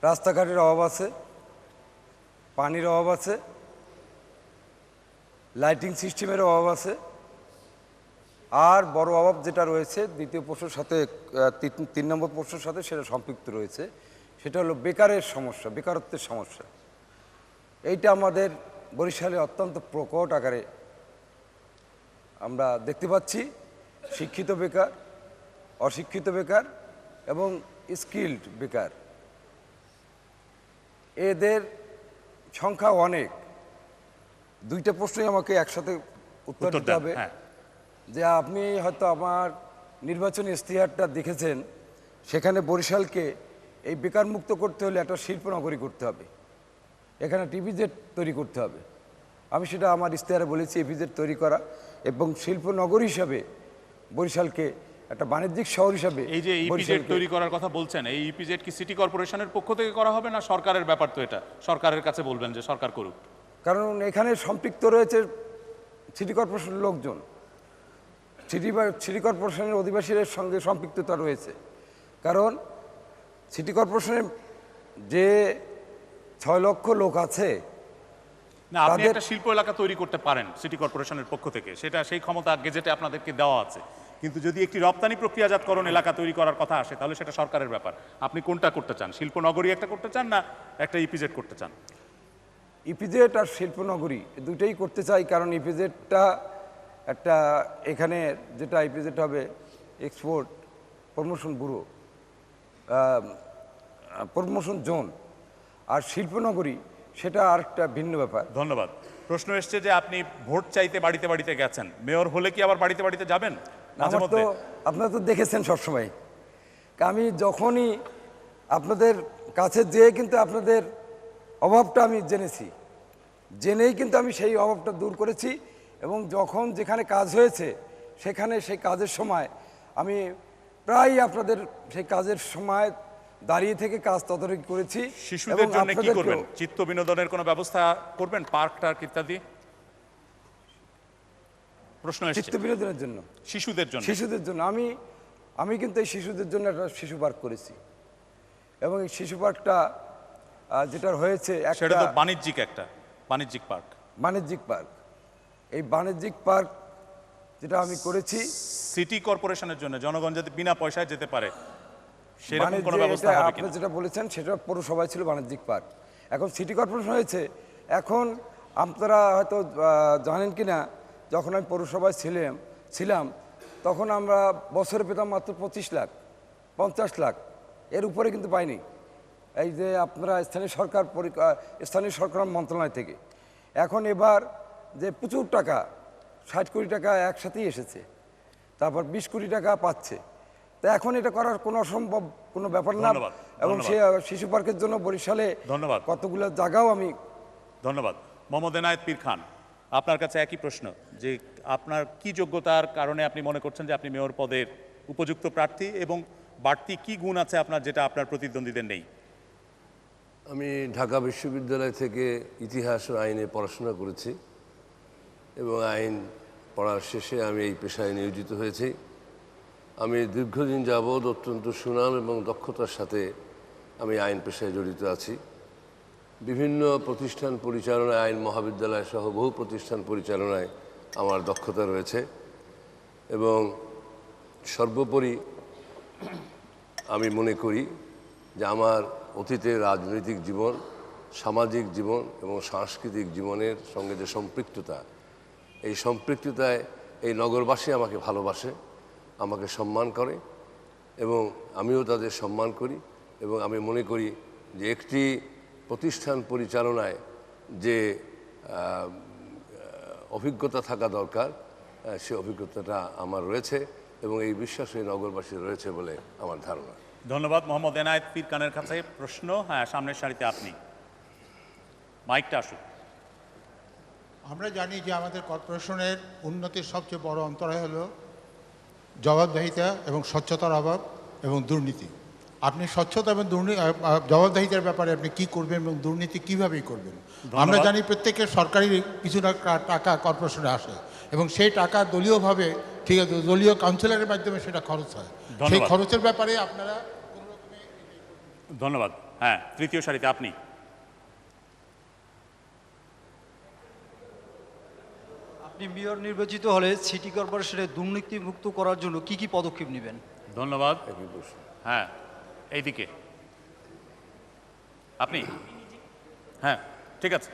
রাস্তাঘাটের অভাব আছে, পানির অভাব আছে, লাইটিং সিস্টেমের অভাব আছে, আর বড় অভাব যেটা রয়েছে দ্বিতীয় প্রশ্নের সাথে 3 নম্বর প্রশ্নের সাথে সেটা সম্পৃক্ত রয়েছে, সেটা হলো বেকারের সমস্যা, বেকারত্বের সমস্যা। এইটা আমাদের বরিশালে অত্যন্ত প্রকট আকারে আমরা দেখতে পাচ্ছি। শিক্ষিত বেকার, অশিক্ষিত বেকার এবং স্কিল্ড বেকার, এদের সংখ্যা অনেক। দুইটা প্রশ্নই আমাকে একসাথে উত্তর দিতে হবে। যে আপনি হয়তো আমার নির্বাচনী ইশতেহারটা দেখেছেন, সেখানে বরিশালকে এই বেকার মুক্ত করতে হলে একটা শিল্পনগরী করতে হবে, এখানে টিভিজেড তৈরি করতে হবে। আমি সেটা আমার ইশতেহারে বলেছি, ইপিজেড তৈরি করা এবং শিল্পনগরী হিসাবে বরিশালকে একটা বাণিজ্যিক শহর হিসাবে। এই যে ইপিজেড তৈরি করার কথা বলছেন, এই ইপিজেড কি সিটি কর্পোরেশনের পক্ষ থেকে করা হবে না সরকারের ব্যাপার? তো এটা সরকারের কাছে বলবেন যে সরকার করুক, কারণ এখানে সম্পৃক্ত রয়েছে সিটি কর্পোরেশনের লোকজন, সিটি কর্পোরেশনের অধিবাসীদের সঙ্গে সম্পৃক্ততা রয়েছে। কারণ সিটি কর্পোরেশনের যে 6 লক্ষ লোক আছে, না আপনি একটা শিল্প এলাকা তৈরি করতে পারেন সিটি কর্পোরেশনের পক্ষ থেকে, সেটা সেই ক্ষমতা গেজেটে আপনাদেরকে দেওয়া আছে। কিন্তু যদি একটি রপ্তানি প্রক্রিয়াজাতকরণ এলাকা তৈরি করার কথা আসে, তাহলে সেটা সরকারের ব্যাপার। আপনি কোনটা করতে চান, শিল্পনগরী একটা করতে চান না একটা ইপিজেড করতে চান? ইপিজেড আর শিল্পনগরী দুইটাই করতে চাই, কারণ ইপিজেডটা একটা এখানে যেটা ইপিজেড হবে export promotion bureau, promotion zone, আর শিল্পনগরী সেটা আরেকটা ভিন্ন ব্যাপার। ধন্যবাদ। প্রশ্ন এসছে যে আপনি ভোট চাইতে বাড়িতে বাড়িতে গেছেন, মেয়র হলে কি আবার বাড়িতে বাড়িতে যাবেন? আপনারা তো দেখেছেন সবসময়, আমি যখনই আপনাদের কাছে যেয়ে কিন্তু আপনাদের অভাবটা আমি জেনেই কিন্তু আমি সেই অভাবটা দূর করেছি। এবং যখন যেখানে কাজ হয়েছে সেখানে সেই কাজের সময় আমি প্রায় আপনাদের সেই কাজের সময় দাঁড়িয়ে থেকে কাজ তদারকি করেছি। শিশুদের জন্য কি করবেন? চিত্ত বিনোদনের কোনো ব্যবস্থা করবেন, পার্ক টার্ক ইত্যাদি? প্রশ্ন এসেছে চিত্ত বিনোদনের জন্য, শিশুদের জন্য আমি কিন্তু এই শিশুদের জন্য একটা শিশু পার্ক করেছি। এবং এই শিশু পার্কটা যেটা হয়েছে সেটা তো বাণিজ্যিক পার্ক। এই বাণিজ্যিক পার্ক যেটা আমি করেছি সিটি কর্পোরেশনের জন্য, জনগণ যাতে বিনা পয়সায় যেতে পারে সেরকম কোনো ব্যবস্থা হবে কিনা? আপনি যেটা বলেছেন সেটা পৌরসভায় ছিল বাণিজ্যিক পার্ক, এখন সিটি কর্পোরেশন হয়েছে। এখন আপনারা হয়তো জানেন কি না, যখন আমি পৌরসভায় ছিলাম তখন আমরা বছরে পেতাম মাত্র 25 লাখ 50 লাখ, এর উপরে কিন্তু পাইনি। এই যে আপনারা স্থানীয় সরকার মন্ত্রণালয় থেকে এখন এবার যে প্রচুর টাকা 60 কোটি টাকা একসাথেই এসেছে, তারপর 20 কোটি টাকা পাচ্ছে। তা এখন এটা করার কোনো অসম্ভব কোনো ব্যাপার না। এবং সে শিশু পার্কের জন্য বরিশালে কতগুলো জায়গাও আমি। ধন্যবাদ। মোহাম্মদ এনায়েত পীর খান, আপনার কাছে একই প্রশ্ন, যে আপনার কি যোগ্যতার কারণে আপনি মনে করছেন যে আপনি মেয়র পদের উপযুক্ত প্রার্থী, এবং বাড়তি কি গুণ আছে আপনার যেটা আপনার প্রতিদ্বন্দ্বীদের নেই? আমি ঢাকা বিশ্ববিদ্যালয় থেকে ইতিহাস ও আইনে পড়াশোনা করেছি এবং আইন পড়ার শেষে আমি এই পেশায় নিয়োজিত হয়েছি। আমি দীর্ঘদিন যাবৎ অত্যন্ত সুনাম এবং দক্ষতার সাথে আমি আইন পেশায় জড়িত আছি। বিভিন্ন প্রতিষ্ঠান পরিচালনায়, আইন মহাবিদ্যালয় সহ বহু প্রতিষ্ঠান পরিচালনায় আমার দক্ষতা রয়েছে এবং সর্বোপরি আমি মনে করি যে আমার অতীতের রাজনৈতিক জীবন সামাজিক জীবন এবং সাংস্কৃতিক জীবনের সঙ্গে যে সম্পৃক্ততা, এই সম্পৃক্ততায় এই নগরবাসী আমাকে ভালোবাসে, আমাকে সম্মান করে এবং আমিও তাদের সম্মান করি। এবং আমি মনে করি যে একটি প্রতিষ্ঠান পরিচালনায় যে অভিজ্ঞতা থাকা দরকার, সে অভিজ্ঞতাটা আমার রয়েছে এবং এই বিশ্বাস এই নগরবাসীর রয়েছে বলে আমার ধারণা। ধন্যবাদ। মোহাম্মদ এনায়েত পীর খানের কাছে প্রশ্ন। হ্যাঁ, সামনের সারিতে আপনি, মাইকটা আসুন। আমরা জানি যে আমাদের কর্পোরেশনের উন্নতির সবচেয়ে বড় অন্তরায় হলো জবাবদিহিতা এবং স্বচ্ছতার অভাব এবং দুর্নীতি। আপনি স্বচ্ছতা এবং জবাবদিহিতার ব্যাপারে আপনি কি করবেন এবং দুর্নীতি কীভাবেই করবেন? আমরা জানি প্রত্যেকের সরকারি কিছু টাকা কর্পোরেশনে আসে এবং সেই টাকা দলীয়ভাবে, ঠিক আছে, দলীয় কাউন্সিলরের মাধ্যমে সেটা খরচ হয়। সেই খরচের ব্যাপারে আপনারা ধন্যবাদ। হ্যাঁ, তৃতীয় সারিতে আপনি। আপনি মেয়র নির্বাচিত হলে সিটি কর্পোরেশনে দুর্নীতি মুক্ত করার জন্য কি কি পদক্ষেপ নেবেন? ধন্যবাদ। হ্যাঁ, এইদিকে আপনি। হ্যাঁ, ঠিক আছে।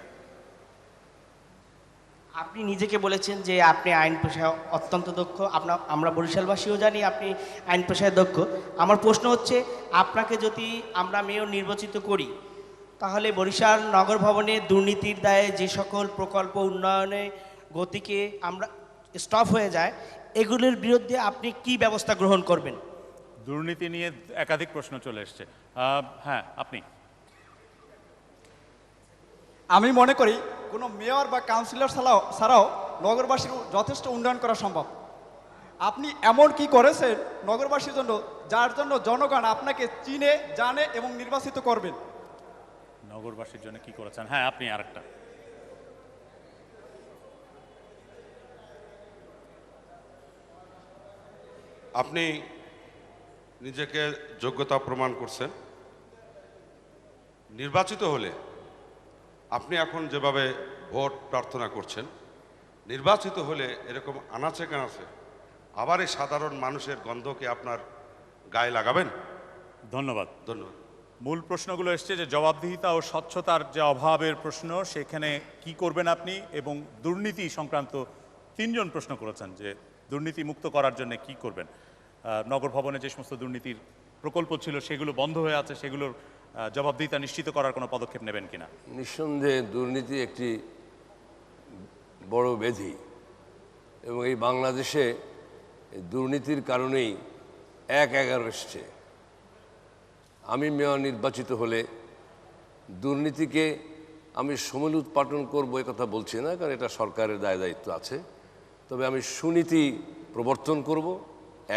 আপনি নিজেকে বলেছেন যে আপনি আইন পেশায় অত্যন্ত দক্ষ। আমরা বরিশালবাসীও জানি আপনি আইন পেশায় দক্ষ। আমার প্রশ্ন হচ্ছে, আপনাকে যদি আমরা মেয়র নির্বাচিত করি, তাহলে বরিশাল নগর ভবনে দুর্নীতির দায়ে যে সকল প্রকল্প উন্নয়নে গতিকে আমরা স্টপ হয়ে যায়, এগুলোর বিরুদ্ধে আপনি কি ব্যবস্থা গ্রহণ করবেন? দুর্নীতি নিয়ে একাধিক প্রশ্ন চলে এসছে। হ্যাঁ, আপনি। আমি মনে করি কোনো মেয়র বা কাউন্সিলর ছাড়াও নগরবাসীর যথেষ্ট উন্নয়ন করা সম্ভব। আপনি এমন কি করেছেন নগরবাসীর জন্য, যার জন্য জনগণ আপনাকে চিনে, জানে এবং নির্বাচিত করবেন? নগরবাসীর জন্য কি করেছেন? হ্যাঁ, আপনি আরেকটা। আপনি নিজেকে যোগ্যতা প্রমাণ করছেন। নির্বাচিত হলে আপনি এখন যেভাবে ভোট প্রার্থনা করছেন, নির্বাচিত হলে এরকম আনাচে কানাচে আবার এই সাধারণ মানুষের গন্ধকে আপনার গায়ে লাগাবেন? ধন্যবাদ। ধন্যবাদ। মূল প্রশ্নগুলো এসছে যে জবাবদিহিতা ও স্বচ্ছতার যে অভাবের প্রশ্ন, সেখানে কি করবেন আপনি, এবং দুর্নীতি সংক্রান্ত 3জন প্রশ্ন করেছেন যে দুর্নীতি মুক্ত করার জন্য কি করবেন। নগর ভবনে যে সমস্ত দুর্নীতির প্রকল্প ছিল সেগুলো বন্ধ হয়ে আছে, সেগুলোর জবাবদিহিতা নিশ্চিত করার কোনো পদক্ষেপ নেবেন কিনা? নিঃসন্দেহে দুর্নীতি একটি বড় ব্যাধি এবং এই বাংলাদেশে দুর্নীতির কারণেই 1-11 এসছে। আমি মেয়র নির্বাচিত হলে দুর্নীতিকে আমি সমূল উৎপাটন করবো এ কথা বলছি না, কারণ এটা সরকারের দায় দায়িত্ব আছে। তবে আমি সুনীতি প্রবর্তন করব,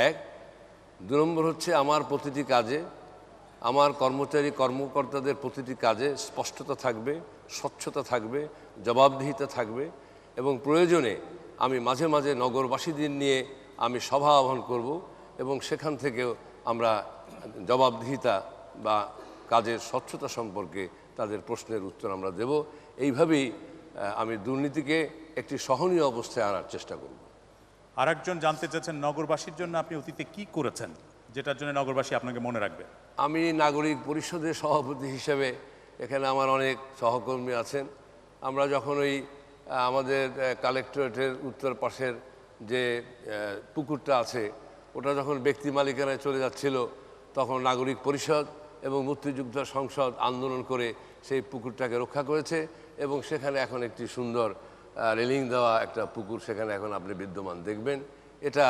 1। 2 নম্বর হচ্ছে আমার প্রতিটি কাজে, আমার কর্মকর্তাদের প্রতিটি কাজে স্পষ্টতা থাকবে, স্বচ্ছতা থাকবে, জবাবদিহিতা থাকবে এবং প্রয়োজনে আমি মাঝে মাঝে নগরবাসীদের নিয়ে আমি সভা আহ্বান করব এবং সেখান থেকেও আমরা জবাবদিহিতা বা কাজের স্বচ্ছতা সম্পর্কে তাদের প্রশ্নের উত্তর আমরা দেব। এইভাবেই আমি দুর্নীতিকে একটি সহনীয় অবস্থায় আনার চেষ্টা করব। আরেকজন জানতে চাচ্ছেন, নগরবাসীর জন্য আপনি অতীতে কি করেছেন যেটার জন্য নগরবাসী আপনাকে মনে রাখবে? আমি নাগরিক পরিষদের সভাপতি হিসেবে এখানে আমার অনেক সহকর্মী আছেন। আমরা যখন ওই আমাদের কালেক্টরেটের উত্তর পাশের যে পুকুরটা আছে, ওটা যখন ব্যক্তি মালিকানায় চলে যাচ্ছিল, তখন নাগরিক পরিষদ এবং মুক্তিযুদ্ধ সংসদ আন্দোলন করে সেই পুকুরটাকে রক্ষা করেছে এবং সেখানে এখন একটি সুন্দর রেলিং দেওয়া একটা পুকুর সেখানে এখন আপনি বিদ্যমান দেখবেন। এটা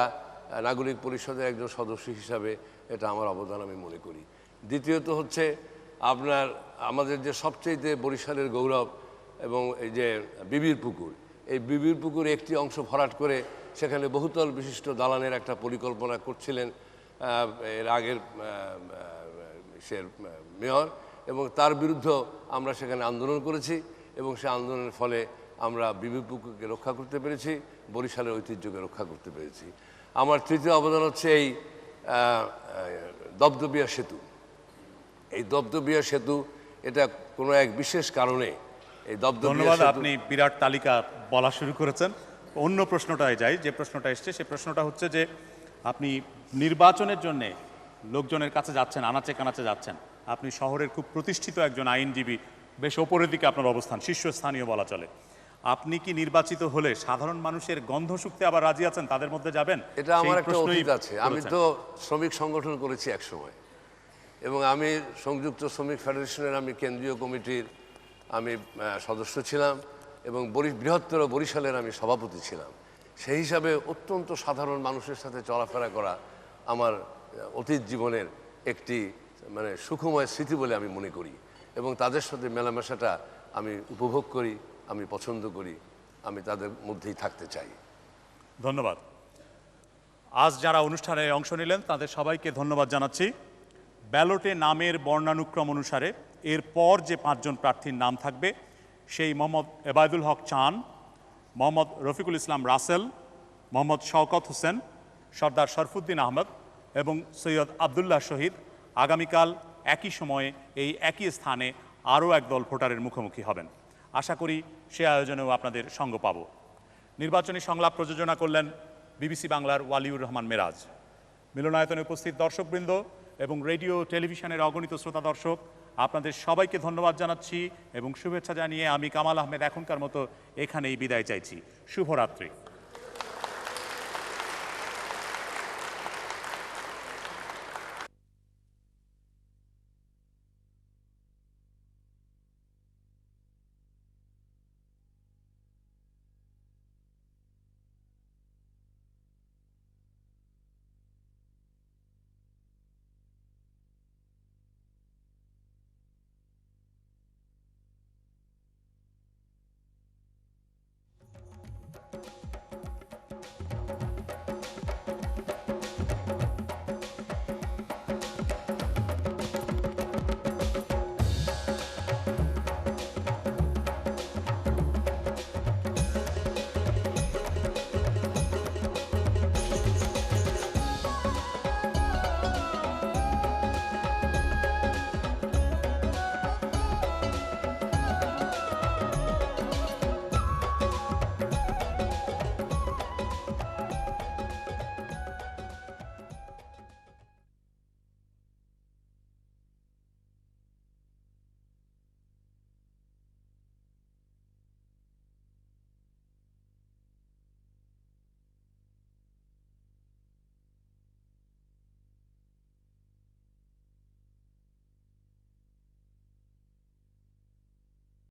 নাগরিক পরিষদের একজন সদস্য হিসাবে এটা আমার অবদান আমি মনে করি। দ্বিতীয়ত হচ্ছে আপনার আমাদের যে সবচেয়ে বরিশালের গৌরব এবং এই যে বিবির পুকুর, এই বিবির পুকুর একটি অংশ ভরাট করে সেখানে বহুতল বিশিষ্ট দালানের একটা পরিকল্পনা করছিলেন এর আগের মেয়র, এবং তার বিরুদ্ধে আমরা সেখানে আন্দোলন করেছি এবং সেই আন্দোলনের ফলে আমরা বিবি পুকুরকে রক্ষা করতে পেরেছি, বরিশালের ঐতিহ্যকে রক্ষা করতে পেরেছি। আমার তৃতীয় অবদান হচ্ছে এই দপদপিয়া সেতু। এই দপদপিয়া সেতু এটা কোনো এক বিশেষ কারণে এই ধন্যবাদ। আপনি বিরাট তালিকা বলা শুরু করেছেন। অন্য প্রশ্নটায় যাই, যে প্রশ্নটা এসছে সে প্রশ্নটা হচ্ছে যে আপনি নির্বাচনের জন্যে লোকজনের কাছে যাচ্ছেন, আনাচে কানাচে যাচ্ছেন, আপনি শহরের খুব প্রতিষ্ঠিত একজন আইনজীবী বেশ ওপরের দিকে আপনার অবস্থান, শীর্ষস্থানীয় বলা চলে। আপনি কি নির্বাচিত হলে সাধারণ মানুষের গন্ধ শুকতে আবার রাজি আছেন, তাদের মধ্যে যাবেন? এটা আমার সেই একটা প্রশ্নই অতীত আছে। আমি করেছেন। তো শ্রমিক সংগঠন করেছি এক সময়, এবং আমি সংযুক্ত শ্রমিক ফেডারেশনের আমি কেন্দ্রীয় কমিটির আমি সদস্য ছিলাম, এবং বৃহত্তর বরিশালের আমি সভাপতি ছিলাম। সেই হিসাবে অত্যন্ত সাধারণ মানুষের সাথে চলাফেরা করা আমার অতীত জীবনের একটি মানে সুখময় স্মৃতি বলে আমি মনে করি, এবং তাদের সাথে মেলামেশাটা আমি উপভোগ করি, আমি পছন্দ করি, আমি তাদের মধ্যেই থাকতে চাই। ধন্যবাদ। আজ যারা অনুষ্ঠানে অংশ নিলেন তাদের সবাইকে ধন্যবাদ জানাচ্ছি। ব্যালটে নামের বর্ণানুক্রম অনুসারে এরপর যে 5 জন প্রার্থীর নাম থাকবে সেই মোহাম্মদ এবায়দুল হক চান, মোহাম্মদ রফিকুল ইসলাম রাসেল, মোহাম্মদ শওকত হোসেন, সর্দার শরফুদ্দিন আহমদ এবং সৈয়দ আবদুল্লাহ শহীদ আগামীকাল একই সময়ে এই একই স্থানে আরও একদল ভোটারের মুখোমুখি হবেন। আশা করি সে আয়োজনেও আপনাদের সঙ্গ পাব। নির্বাচনী সংলাপ প্রযোজনা করলেন বিবিসি বাংলার ওয়ালিউর রহমান মেরাজ। মিলনায়তনে উপস্থিত দর্শকবৃন্দ এবং রেডিও টেলিভিশনের অগণিত শ্রোতা দর্শক, আপনাদের সবাইকে ধন্যবাদ জানাচ্ছি এবং শুভেচ্ছা জানিয়ে আমি কামাল আহমেদ এখনকার মতো এখানেই বিদায় চাইছি। শুভরাত্রি।